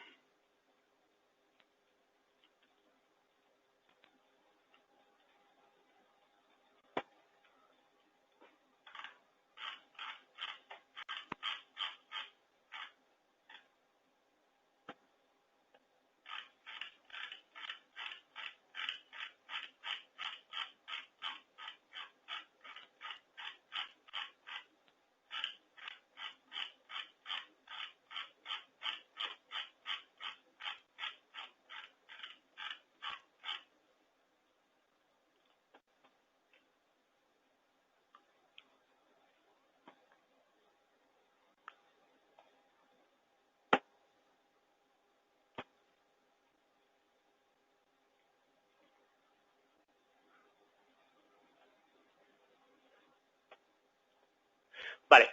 Vale.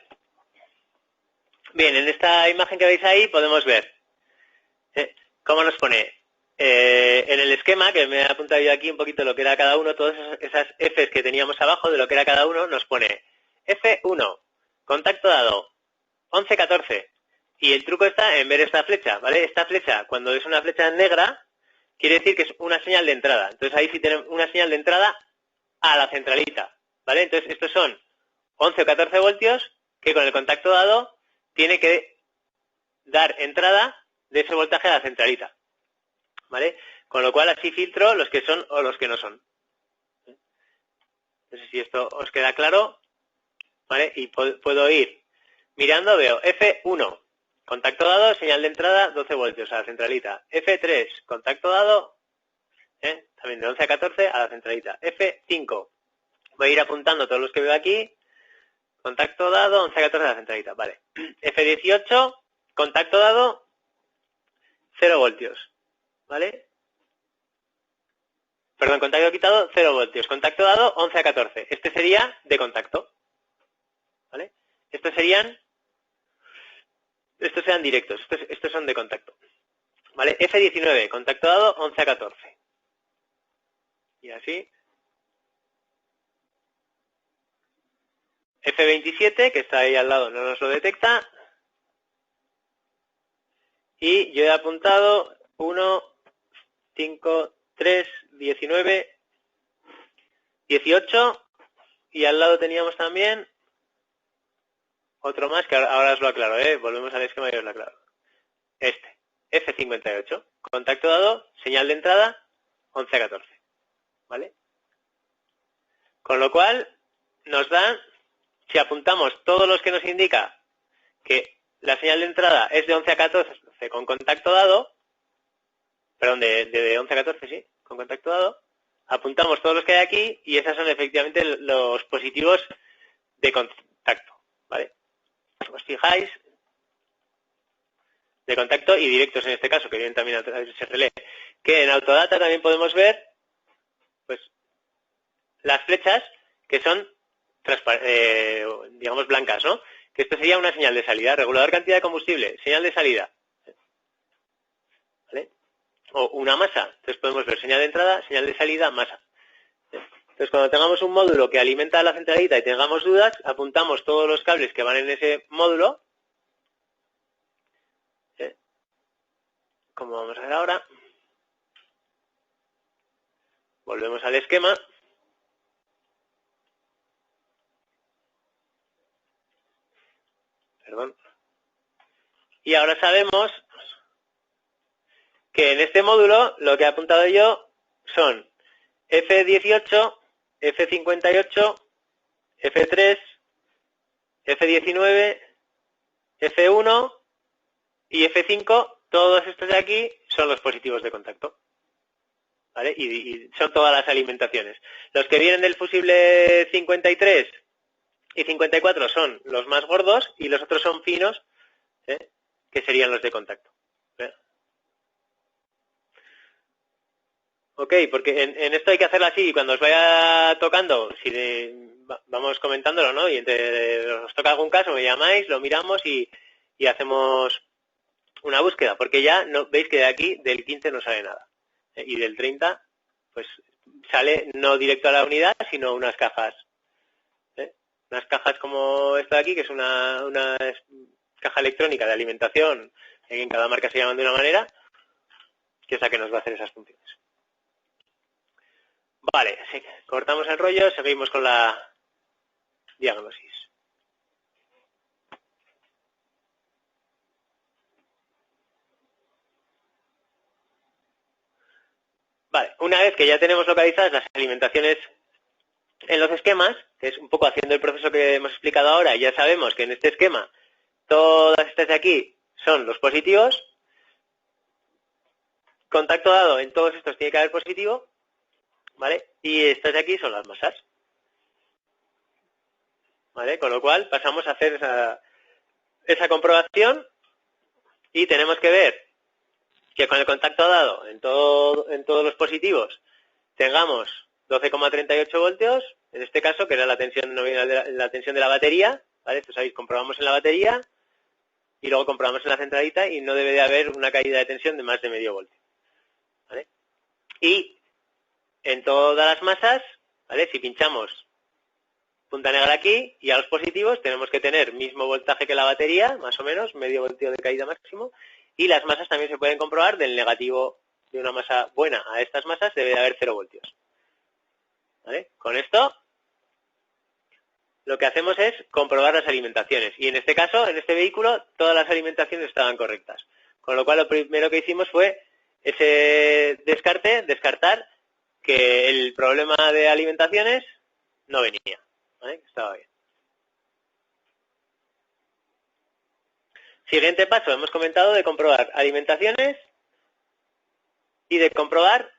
Bien, en esta imagen que veis ahí podemos ver cómo nos pone en el esquema, que me he apuntado yo aquí un poquito lo que era cada uno, todas esas Fs que teníamos abajo de lo que era cada uno, nos pone F1, contacto dado, 11-14. Y el truco está en ver esta flecha, ¿vale? Esta flecha, cuando es una flecha negra, quiere decir que es una señal de entrada. Entonces ahí sí tenemos una señal de entrada a la centralita, ¿vale? Entonces estos son 11 o 14 voltios que con el contacto dado tiene que dar entrada de ese voltaje a la centralita, ¿vale? Con lo cual así filtro los que son o los que no son. No sé si esto os queda claro, ¿vale? Y puedo ir mirando, veo F1, contacto dado, señal de entrada, 12 voltios a la centralita. F3, contacto dado, también de 11 a 14 a la centralita. F5, voy a ir apuntando todos los que veo aquí. Contacto dado, 11 a 14 a la centralita, vale. F18, contacto dado, 0 voltios, ¿vale? Perdón, contacto quitado, 0 voltios. Contacto dado, 11 a 14. Este sería de contacto, ¿vale? Estos sean directos, estos son de contacto, ¿vale? F19, contacto dado, 11 a 14. Y así. F27, que está ahí al lado, no nos lo detecta. Y yo he apuntado 1, 5, 3, 19, 18. Y al lado teníamos también otro más, que ahora os lo aclaro, volvemos al esquema y os lo aclaro. Este, F58. Contacto dado, señal de entrada, 11 a 14. ¿Vale? Con lo cual, nos dan, si apuntamos todos los que nos indica que la señal de entrada es de 11 a 14 con contacto dado, perdón, de 11 a 14, sí, con contacto dado, apuntamos todos los que hay aquí y esas son efectivamente los positivos de contacto, ¿vale? Os fijáis, de contacto y directos en este caso, que vienen también a través de ese relé, que en Autodata también podemos ver pues las flechas que son, digamos, blancas, ¿no? Que esto sería una señal de salida, regulador cantidad de combustible, señal de salida, ¿vale? O una masa, entonces podemos ver señal de entrada, señal de salida, masa. Entonces, cuando tengamos un módulo que alimenta a la centralita y tengamos dudas, apuntamos todos los cables que van en ese módulo, como vamos a ver ahora. Volvemos al esquema. Perdón. Y ahora sabemos que en este módulo lo que he apuntado yo son F18, F58, F3, F19, F1 y F5, todos estos de aquí son los positivos de contacto, ¿vale? Y son todas las alimentaciones. Los que vienen del fusible 53 y 54 son los más gordos y los otros son finos, que serían los de contacto. Ok, porque en esto hay que hacerlo así, y cuando os vaya tocando, vamos comentándolo, ¿no? Y entre os toca algún caso, me llamáis, lo miramos y hacemos una búsqueda, porque ya no veis que de aquí, del 15 no sale nada. Y del 30, pues sale no directo a la unidad, sino unas cajas. Unas cajas como esta de aquí, que es una caja electrónica de alimentación, en cada marca se llaman de una manera, que es la que nos va a hacer esas funciones. Vale, así que cortamos el rollo, seguimos con la diagnosis. Vale, una vez que ya tenemos localizadas las alimentaciones en los esquemas, que es un poco haciendo el proceso que hemos explicado ahora, ya sabemos que en este esquema todas estas de aquí son los positivos, contacto dado en todos estos tiene que haber positivo, ¿vale? Y estas de aquí son las masas, ¿vale? Con lo cual pasamos a hacer esa comprobación y tenemos que ver que con el contacto dado en todos los positivos tengamos 12,38 voltios, en este caso, que era la tensión nominal la tensión de la batería, ¿vale? Esto sabéis, comprobamos en la batería y luego comprobamos en la centralita y no debe de haber una caída de tensión de más de medio voltio, ¿vale? Y en todas las masas, ¿vale? Si pinchamos punta negra aquí y a los positivos tenemos que tener mismo voltaje que la batería, más o menos, medio voltio de caída máximo, y las masas también se pueden comprobar del negativo de una masa buena a estas masas debe de haber 0 voltios. ¿Vale? Con esto lo que hacemos es comprobar las alimentaciones y en este caso, en este vehículo, todas las alimentaciones estaban correctas. Con lo cual lo primero que hicimos fue ese descartar que el problema de alimentaciones no venía, ¿vale? Estaba bien. Siguiente paso, hemos comentado de comprobar alimentaciones y de comprobar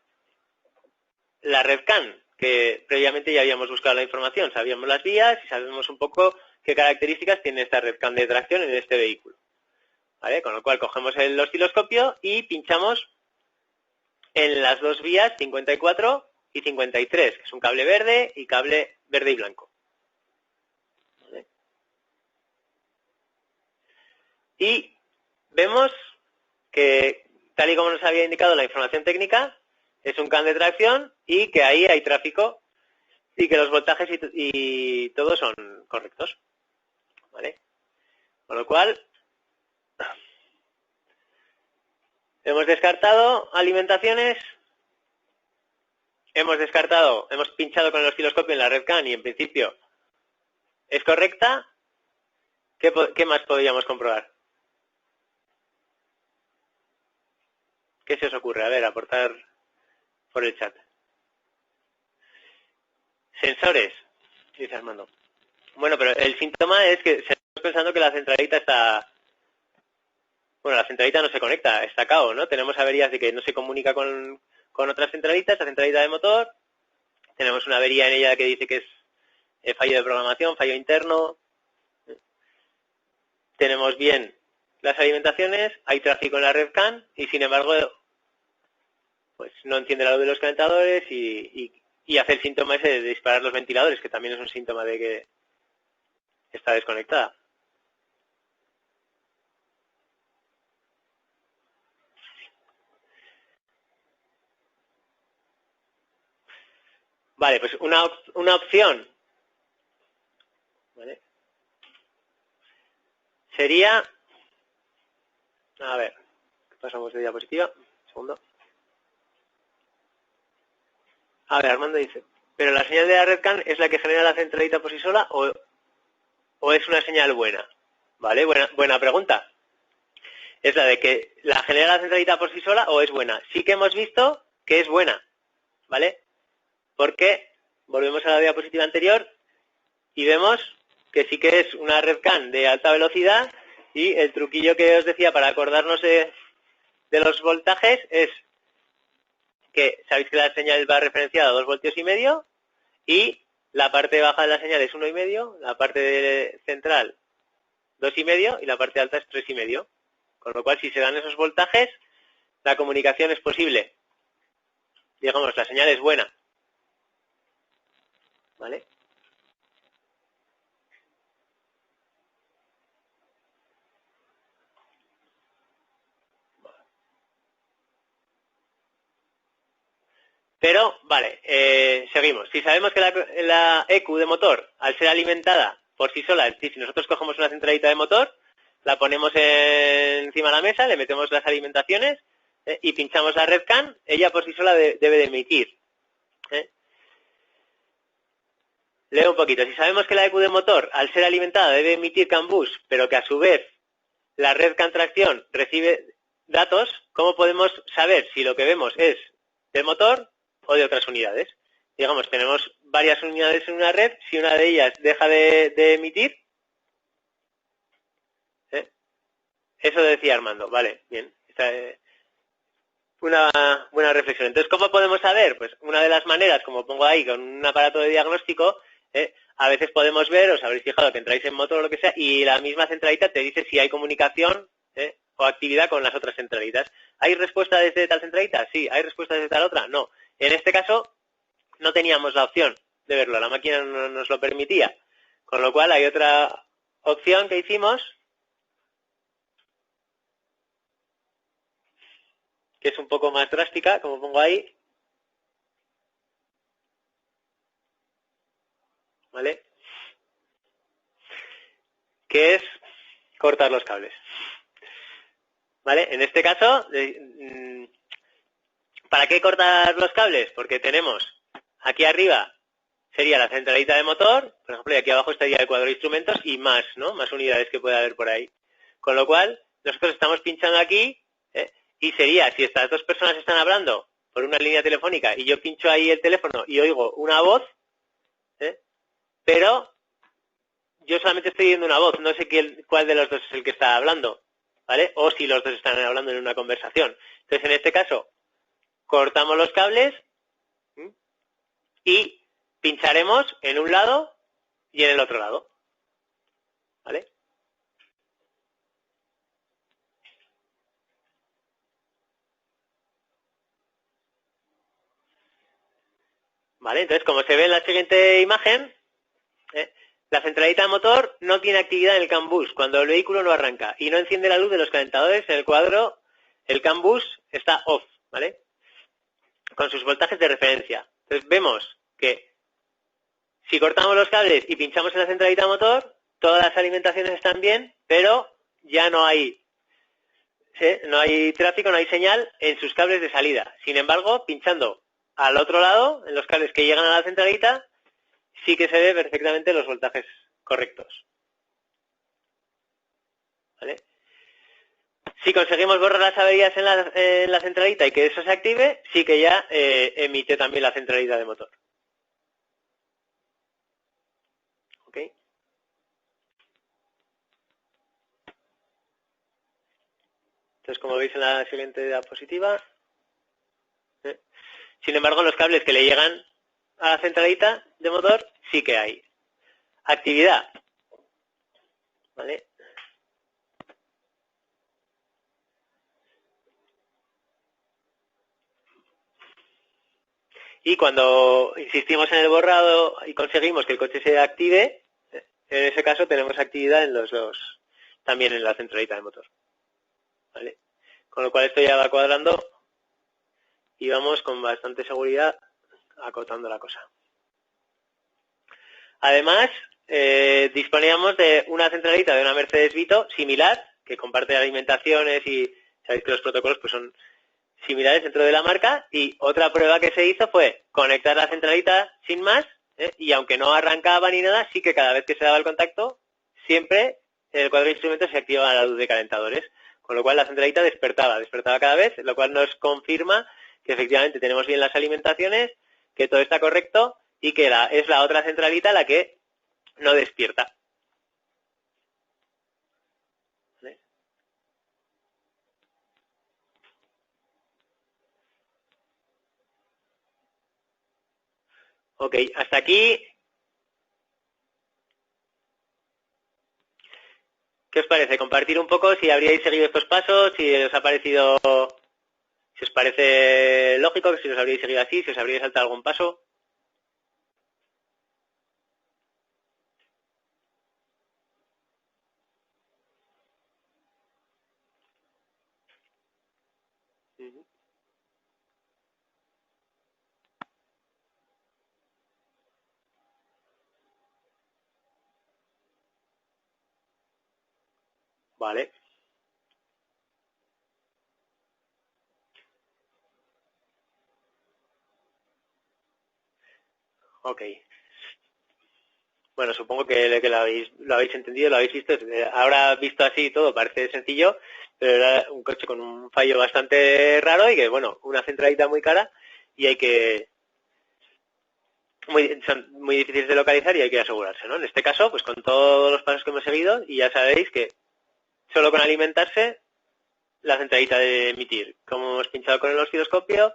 la red CAN, que previamente ya habíamos buscado la información, sabíamos las vías y sabemos un poco qué características tiene esta red CAN de tracción en este vehículo. ¿Vale? Con lo cual cogemos el osciloscopio y pinchamos en las dos vías 54 y 53, que es un cable verde y cable verde y blanco. ¿Vale? Y vemos que, tal y como nos había indicado la información técnica, es un CAN de tracción y que ahí hay tráfico y que los voltajes y todo son correctos. ¿Vale? Con lo cual, hemos descartado alimentaciones, hemos pinchado con el osciloscopio en la red CAN y en principio es correcta. ¿Qué más podríamos comprobar? ¿Qué se os ocurre? A ver, aportar por el chat. Sensores, dice Armando. Bueno, pero el síntoma es que estamos pensando que la centralita está... Bueno, la centralita no se conecta, está KO, ¿no? Tenemos averías de que no se comunica con otras centralitas, la centralita de motor. Tenemos una avería en ella que dice que es fallo de programación, fallo interno. Tenemos bien las alimentaciones, hay tráfico en la red CAN y sin embargo pues no enciende la luz de los calentadores y y hace el síntoma ese de disparar los ventiladores, que también es un síntoma de que está desconectada. Vale, pues una opción, ¿vale?, sería, a ver, pasamos de diapositiva, un segundo. A ver, Armando dice, ¿pero la señal de la red CAN es la que genera la centralita por sí sola o es una señal buena? ¿Vale? Buena pregunta. ¿Es la de que la genera la centralita por sí sola o es buena? Sí que hemos visto que es buena, ¿vale? Porque volvemos a la diapositiva anterior y vemos que sí que es una red CAN de alta velocidad y el truquillo que os decía para acordarnos de los voltajes es que sabéis que la señal va referenciada a 2,5 voltios y la parte baja de la señal es 1,5, la parte central 2,5 y la parte alta es 3,5. Con lo cual, si se dan esos voltajes, la comunicación es posible. Digamos, la señal es buena. ¿Vale? Pero, vale, seguimos. Si sabemos que la EQ de motor, al ser alimentada por sí sola, es decir, si nosotros cogemos una centralita de motor, la ponemos encima de la mesa, le metemos las alimentaciones y pinchamos la red CAN, ella por sí sola debe de emitir. Leo un poquito. Si sabemos que la EQ de motor, al ser alimentada, debe emitir CAN bus, pero que a su vez la red CAN tracción recibe datos, ¿cómo podemos saber si lo que vemos es del motor o de otras unidades? Digamos, tenemos varias unidades en una red, si una de ellas deja de emitir, eso decía Armando, vale, bien. Esta es una buena reflexión. Entonces, ¿cómo podemos saber? Pues una de las maneras, como pongo ahí, con un aparato de diagnóstico, a veces podemos ver, os habréis fijado que entráis en motor o lo que sea, y la misma centralita te dice si hay comunicación o actividad con las otras centralitas. ¿Hay respuesta desde tal centralita? Sí. ¿Hay respuesta desde tal otra? No. En este caso, no teníamos la opción de verlo, la máquina no nos lo permitía. Con lo cual, hay otra opción que hicimos, que es un poco más drástica, como pongo ahí, ¿vale?, que es cortar los cables. ¿Vale? En este caso, ¿para qué cortar los cables? Porque tenemos aquí arriba sería la centralita de motor, por ejemplo, y aquí abajo estaría el cuadro de instrumentos y más, ¿no? Más unidades que puede haber por ahí. Con lo cual, nosotros estamos pinchando aquí y sería, si estas dos personas están hablando por una línea telefónica y yo pincho ahí el teléfono y oigo una voz, pero yo solamente estoy oyendo una voz, no sé cuál de los dos es el que está hablando, ¿vale? O si los dos están hablando en una conversación. Entonces, en este caso, cortamos los cables y pincharemos en un lado y en el otro lado, ¿vale? ¿Vale? Entonces, como se ve en la siguiente imagen, la centralita de motor no tiene actividad en el CAN bus cuando el vehículo no arranca y no enciende la luz de los calentadores. En el cuadro, el CAN bus está off, ¿vale?, con sus voltajes de referencia. Entonces, vemos que si cortamos los cables y pinchamos en la centralita de motor, todas las alimentaciones están bien, pero ya no hay tráfico, no hay señal en sus cables de salida. Sin embargo, pinchando al otro lado, en los cables que llegan a la centralita, sí que se ve perfectamente los voltajes correctos. ¿Vale? Si conseguimos borrar las averías en la centralita y que eso se active, sí que ya emite también la centralita de motor. ¿Ok? Entonces, como veis en la siguiente diapositiva, sin embargo, los cables que le llegan a la centralita de motor sí que hay actividad. ¿Vale? Y cuando insistimos en el borrado y conseguimos que el coche se active, en ese caso tenemos actividad en los dos, también en la centralita del motor. ¿Vale? Con lo cual esto ya va cuadrando y vamos con bastante seguridad acotando la cosa. Además, disponíamos de una centralita de una Mercedes Vito similar, que comparte alimentaciones y sabéis que los protocolos pues son similares dentro de la marca, y otra prueba que se hizo fue conectar la centralita sin más, y aunque no arrancaba ni nada, sí que cada vez que se daba el contacto, siempre en el cuadro de instrumentos se activaba la luz de calentadores, con lo cual la centralita despertaba cada vez, lo cual nos confirma que efectivamente tenemos bien las alimentaciones, que todo está correcto y que es la otra centralita la que no despierta. ¿Vale? Ok, hasta aquí. ¿Qué os parece? Compartir un poco si habríais seguido estos pasos, si os ha parecido, si os parece lógico, si os habríais seguido así, si os habríais saltado algún paso. Vale. Ok. Bueno, supongo que lo habéis entendido, lo habéis visto. Ahora visto así todo parece sencillo, pero era un coche con un fallo bastante raro y que, bueno, una centralita muy cara y hay que... son muy difíciles de localizar y hay que asegurarse, ¿no? En este caso, pues con todos los pasos que hemos seguido, y ya sabéis que solo con alimentarse la centralita de emitir, como hemos pinchado con el osciloscopio,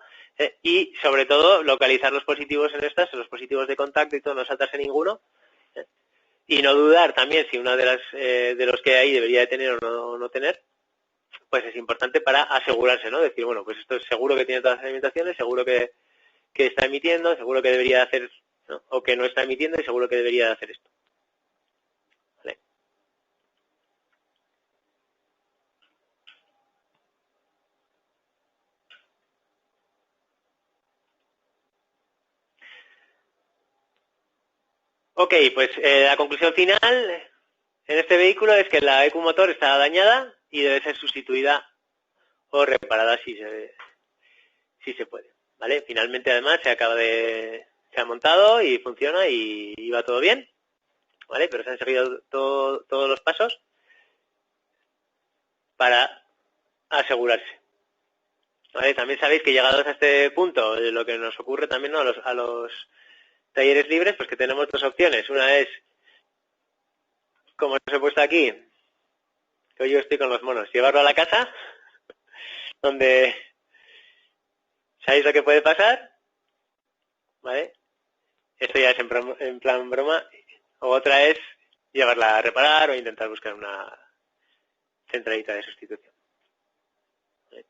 y sobre todo localizar los positivos en estas, los positivos de contacto y todo, no saltarse ninguno, y no dudar también si uno de los que hay debería de tener o no tener, pues es importante para asegurarse, ¿no? Decir, bueno, pues esto es seguro que tiene todas las alimentaciones, seguro que está emitiendo, seguro que debería hacer, ¿no? O que no está emitiendo y seguro que debería de hacer esto. ¿Vale? Ok, pues la conclusión final en este vehículo es que la EQ motor está dañada y debe ser sustituida o reparada si se puede. ¿Vale? Finalmente, además, se ha montado y funciona y va todo bien. ¿Vale? Pero se han seguido todos los pasos para asegurarse. ¿Vale? También sabéis que llegados a este punto, lo que nos ocurre también, ¿no? a los talleres libres, pues que tenemos dos opciones. Una es, como os he puesto aquí, que hoy yo estoy con los monos, llevarlo a la casa, donde sabéis lo que puede pasar, ¿vale? Esto ya es en plan broma. O otra es llevarla a reparar o intentar buscar una centralita de sustitución. ¿Vale?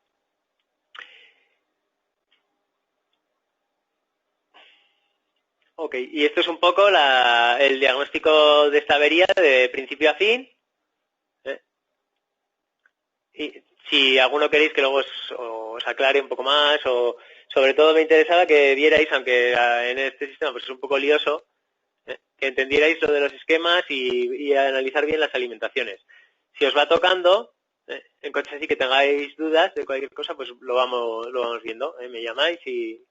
Ok, y esto es un poco el diagnóstico de esta avería de principio a fin. Y si alguno queréis que luego os aclare un poco más, o sobre todo me interesaba que vierais, aunque en este sistema pues es un poco lioso, que entendierais lo de los esquemas y analizar bien las alimentaciones. Si os va tocando, en coches así que tengáis dudas de cualquier cosa, pues lo vamos viendo. Me llamáis y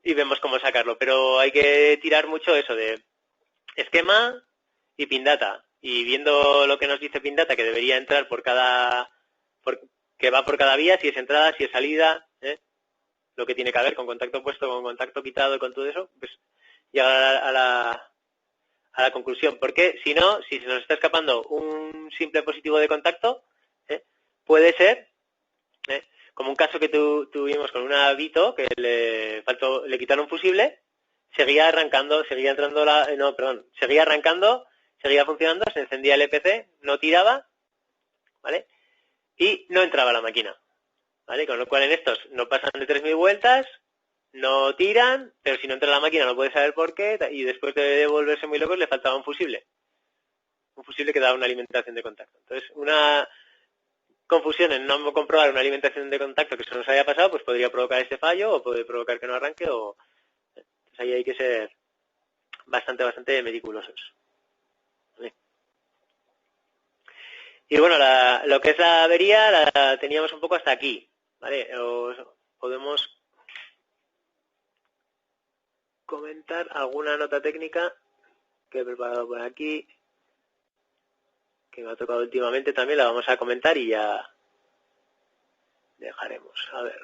vemos cómo sacarlo. Pero hay que tirar mucho eso de esquema y pin data. Y viendo lo que nos dice pin data, que debería entrar que va por cada vía, si es entrada, si es salida, lo que tiene que haber con contacto puesto, con contacto quitado y con todo eso, pues llegar a la conclusión. Porque si no, si se nos está escapando un simple positivo de contacto, puede ser, como un caso que tuvimos con una Vito, que le quitaron un fusible, seguía arrancando, seguía arrancando, seguía funcionando, se encendía el EPC, no tiraba, ¿vale? Y no entraba la máquina, ¿vale? Con lo cual en estos no pasan de 3.000 vueltas, no tiran, pero si no entra en la máquina no puede saber por qué, y después de volverse muy locos le faltaba un fusible que daba una alimentación de contacto. Entonces, una confusión en no comprobar una alimentación de contacto que se nos haya pasado, pues podría provocar este fallo o puede provocar que no arranque, o entonces ahí hay que ser bastante meticulosos. ¿Vale? Y bueno, lo que es la avería la teníamos un poco hasta aquí, ¿vale? Podemos comentar alguna nota técnica que he preparado por aquí, que me ha tocado últimamente también, la vamos a comentar y ya dejaremos. A ver.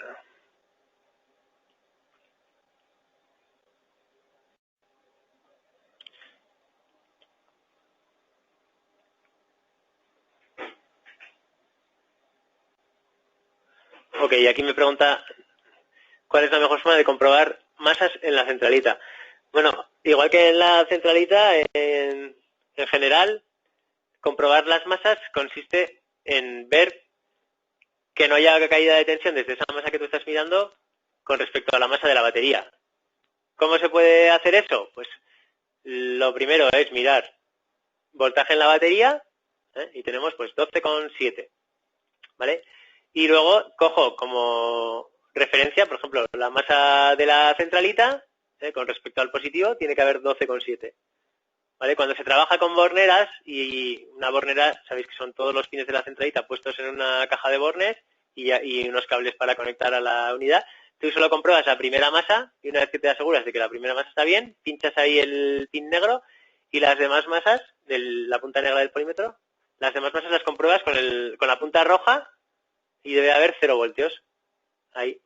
Ok, aquí me pregunta cuál es la mejor forma de comprobar masas en la centralita. Bueno, igual que en la centralita, en general, comprobar las masas consiste en ver que no haya caída de tensión desde esa masa que tú estás mirando con respecto a la masa de la batería. ¿Cómo se puede hacer eso? Pues lo primero es mirar voltaje en la batería, y tenemos pues 12,7, ¿vale? Y luego cojo como referencia, por ejemplo, la masa de la centralita, con respecto al positivo, tiene que haber 12,7. ¿Vale? Cuando se trabaja con borneras, y una bornera, sabéis que son todos los pines de la centralita puestos en una caja de bornes y unos cables para conectar a la unidad, tú solo compruebas la primera masa y una vez que te aseguras de que la primera masa está bien, pinchas ahí el pin negro y las demás masas, de la punta negra del polímetro, las demás masas las compruebas con la punta roja y debe haber 0 voltios. Ahí.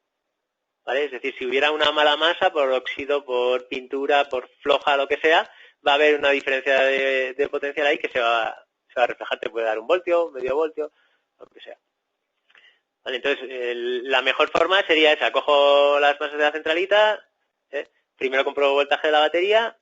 ¿Vale? Es decir, si hubiera una mala masa por óxido, por pintura, por floja, lo que sea, va a haber una diferencia de potencial ahí que se va a reflejar. Te puede dar 1 voltio, medio voltio, lo que sea. Vale, entonces, la mejor forma sería esa. Cojo las masas de la centralita, primero compruebo el voltaje de la batería,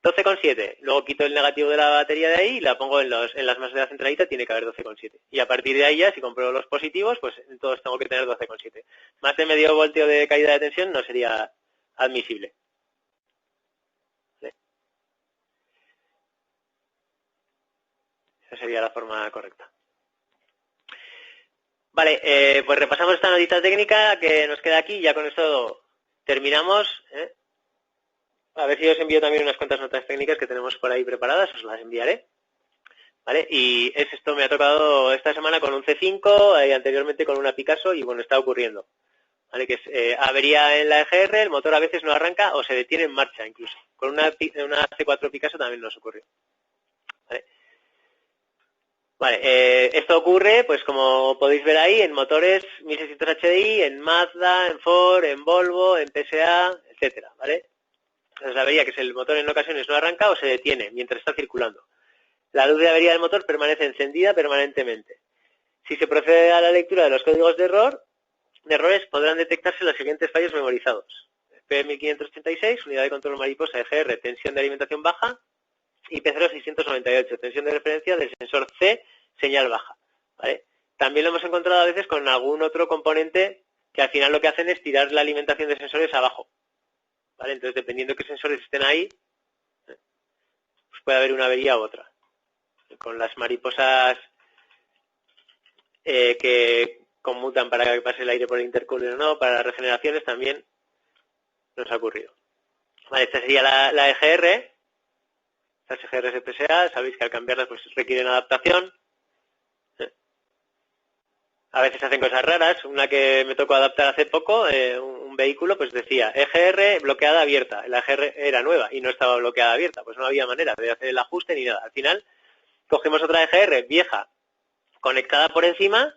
12,7. Luego quito el negativo de la batería de ahí y la pongo en las masas de la centralita, tiene que haber 12,7. Y a partir de ahí ya, si compruebo los positivos, pues en todos tengo que tener 12,7. Más de medio voltio de caída de tensión no sería admisible. ¿Sí? Esa sería la forma correcta. Vale, pues repasamos esta notita técnica que nos queda aquí. Ya con esto terminamos. A ver si os envío también unas cuantas notas técnicas que tenemos por ahí preparadas, os las enviaré. ¿Vale? Y esto me ha tocado esta semana con un C5, anteriormente con una Picasso, y bueno, está ocurriendo. ¿Vale? Que es avería en la EGR, el motor a veces no arranca o se detiene en marcha incluso. Con una C4 Picasso también nos ocurrió. ¿Vale? Vale, esto ocurre, pues como podéis ver ahí, en motores 1600 HDI, en Mazda, en Ford, en Volvo, en PSA, etcétera, ¿vale? Entonces la avería que es el motor en ocasiones no arranca o se detiene mientras está circulando. La luz de avería del motor permanece encendida permanentemente. Si se procede a la lectura de los códigos de errores, podrán detectarse los siguientes fallos memorizados. P1586, unidad de control mariposa EGR, tensión de alimentación baja, y P0698, tensión de referencia del sensor C, señal baja. ¿Vale? También lo hemos encontrado a veces con algún otro componente que al final lo que hacen es tirar la alimentación de sensores abajo. ¿Vale? Entonces, dependiendo de qué sensores estén ahí, pues puede haber una avería u otra. Con las mariposas que conmutan para que pase el aire por el intercooler o no, para las regeneraciones también nos ha ocurrido. Vale, esta sería la EGR. Las EGRs de PSA, sabéis que al cambiarlas pues requieren adaptación. A veces hacen cosas raras. Una que me tocó adaptar hace poco, un vehículo, pues decía EGR bloqueada abierta. La EGR era nueva y no estaba bloqueada abierta. Pues no había manera de hacer el ajuste ni nada. Al final, cogemos otra EGR vieja, conectada por encima,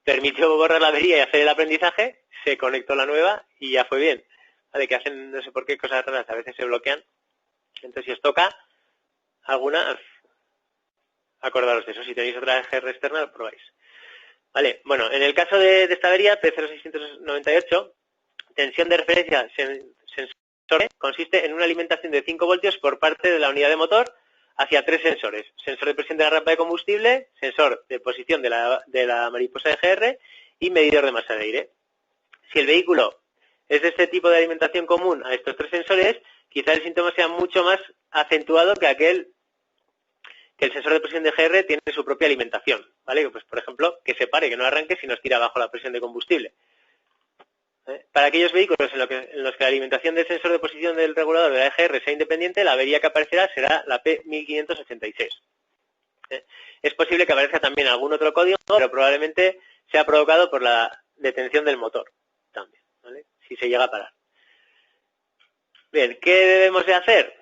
permitió borrar la avería y hacer el aprendizaje, se conectó la nueva y ya fue bien. Vale, que hacen no sé por qué cosas raras, a veces se bloquean. Entonces, si os toca alguna, acordaros de eso. Si tenéis otra EGR externa, lo probáis. Vale, bueno, en el caso de esta avería, P0698, tensión de referencia sensor consiste en una alimentación de 5 voltios por parte de la unidad de motor hacia 3 sensores. Sensor de presión de la rampa de combustible, sensor de posición de la mariposa EGR y medidor de masa de aire. Si el vehículo es de este tipo de alimentación común a estos tres sensores, quizá el síntoma sea mucho más acentuado que que el sensor de presión de GR tiene su propia alimentación, ¿vale? Pues, por ejemplo, que se pare, que no arranque si nos tira bajo la presión de combustible. Para aquellos vehículos en los que la alimentación del sensor de posición del regulador de la EGR sea independiente, la avería que aparecerá será la P1586. Es posible que aparezca también algún otro código, pero probablemente sea provocado por la detención del motor también, ¿vale? Si se llega a parar. Bien, ¿qué debemos de hacer?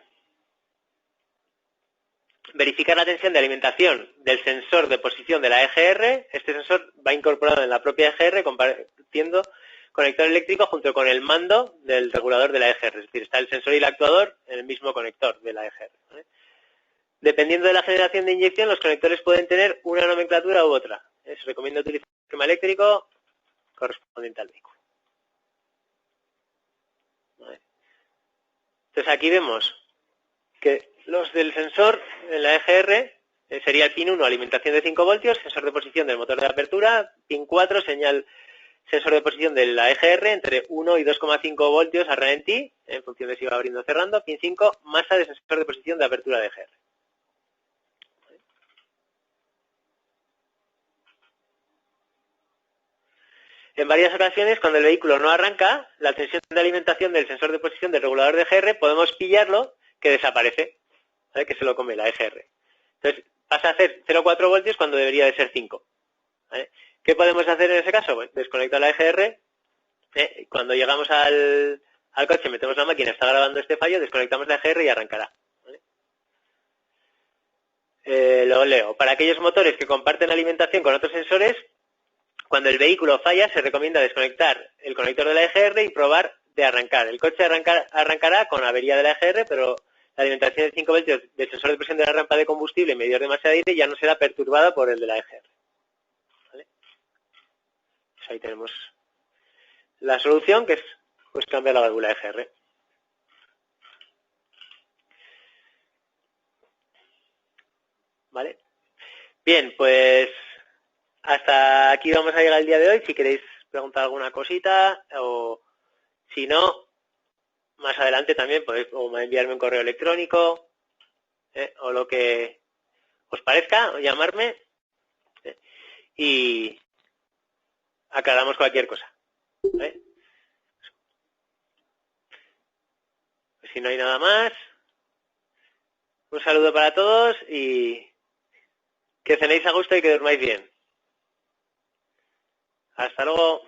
Verificar la tensión de alimentación del sensor de posición de la EGR. Este sensor va incorporado en la propia EGR compartiendo conector eléctrico junto con el mando del regulador de la EGR. Es decir, está el sensor y el actuador en el mismo conector de la EGR, ¿vale? Dependiendo de la generación de inyección, los conectores pueden tener una nomenclatura u otra. Se recomienda utilizar el esquema eléctrico correspondiente al vehículo. ¿Vale? Entonces aquí vemos que los del sensor en la EGR sería el pin 1, alimentación de 5 voltios, sensor de posición del motor de apertura, pin 4, señal sensor de posición de la EGR entre 1 y 2,5 voltios a ralentí, en función de si va abriendo o cerrando, pin 5, masa de sensor de posición de apertura de EGR. En varias ocasiones, cuando el vehículo no arranca, la tensión de alimentación del sensor de posición del regulador de EGR podemos pillarlo que desaparece, ¿vale? Que se lo come la EGR. Entonces, pasa a ser 0,4 voltios cuando debería de ser 5. ¿Vale? ¿Qué podemos hacer en ese caso? Pues desconectar la EGR. Cuando llegamos al coche, metemos la máquina, está grabando este fallo, desconectamos la EGR y arrancará. ¿Vale? Lo leo. Para aquellos motores que comparten alimentación con otros sensores, cuando el vehículo falla, se recomienda desconectar el conector de la EGR y probar de arrancar. El coche arrancará con avería de la EGR, pero la alimentación de 5 voltios del sensor de presión de la rampa de combustible y medidor de masa de aire ya no será perturbada por el de la EGR. ¿Vale? Pues ahí tenemos la solución, que es pues cambiar la válvula EGR. ¿Vale? Bien, pues hasta aquí vamos a llegar el día de hoy. Si queréis preguntar alguna cosita o si no, más adelante también podéis enviarme un correo electrónico o lo que os parezca, o llamarme y aclaramos cualquier cosa. ¿Vale? Pues si no hay nada más, un saludo para todos y que cenéis a gusto y que durmáis bien. Hasta luego.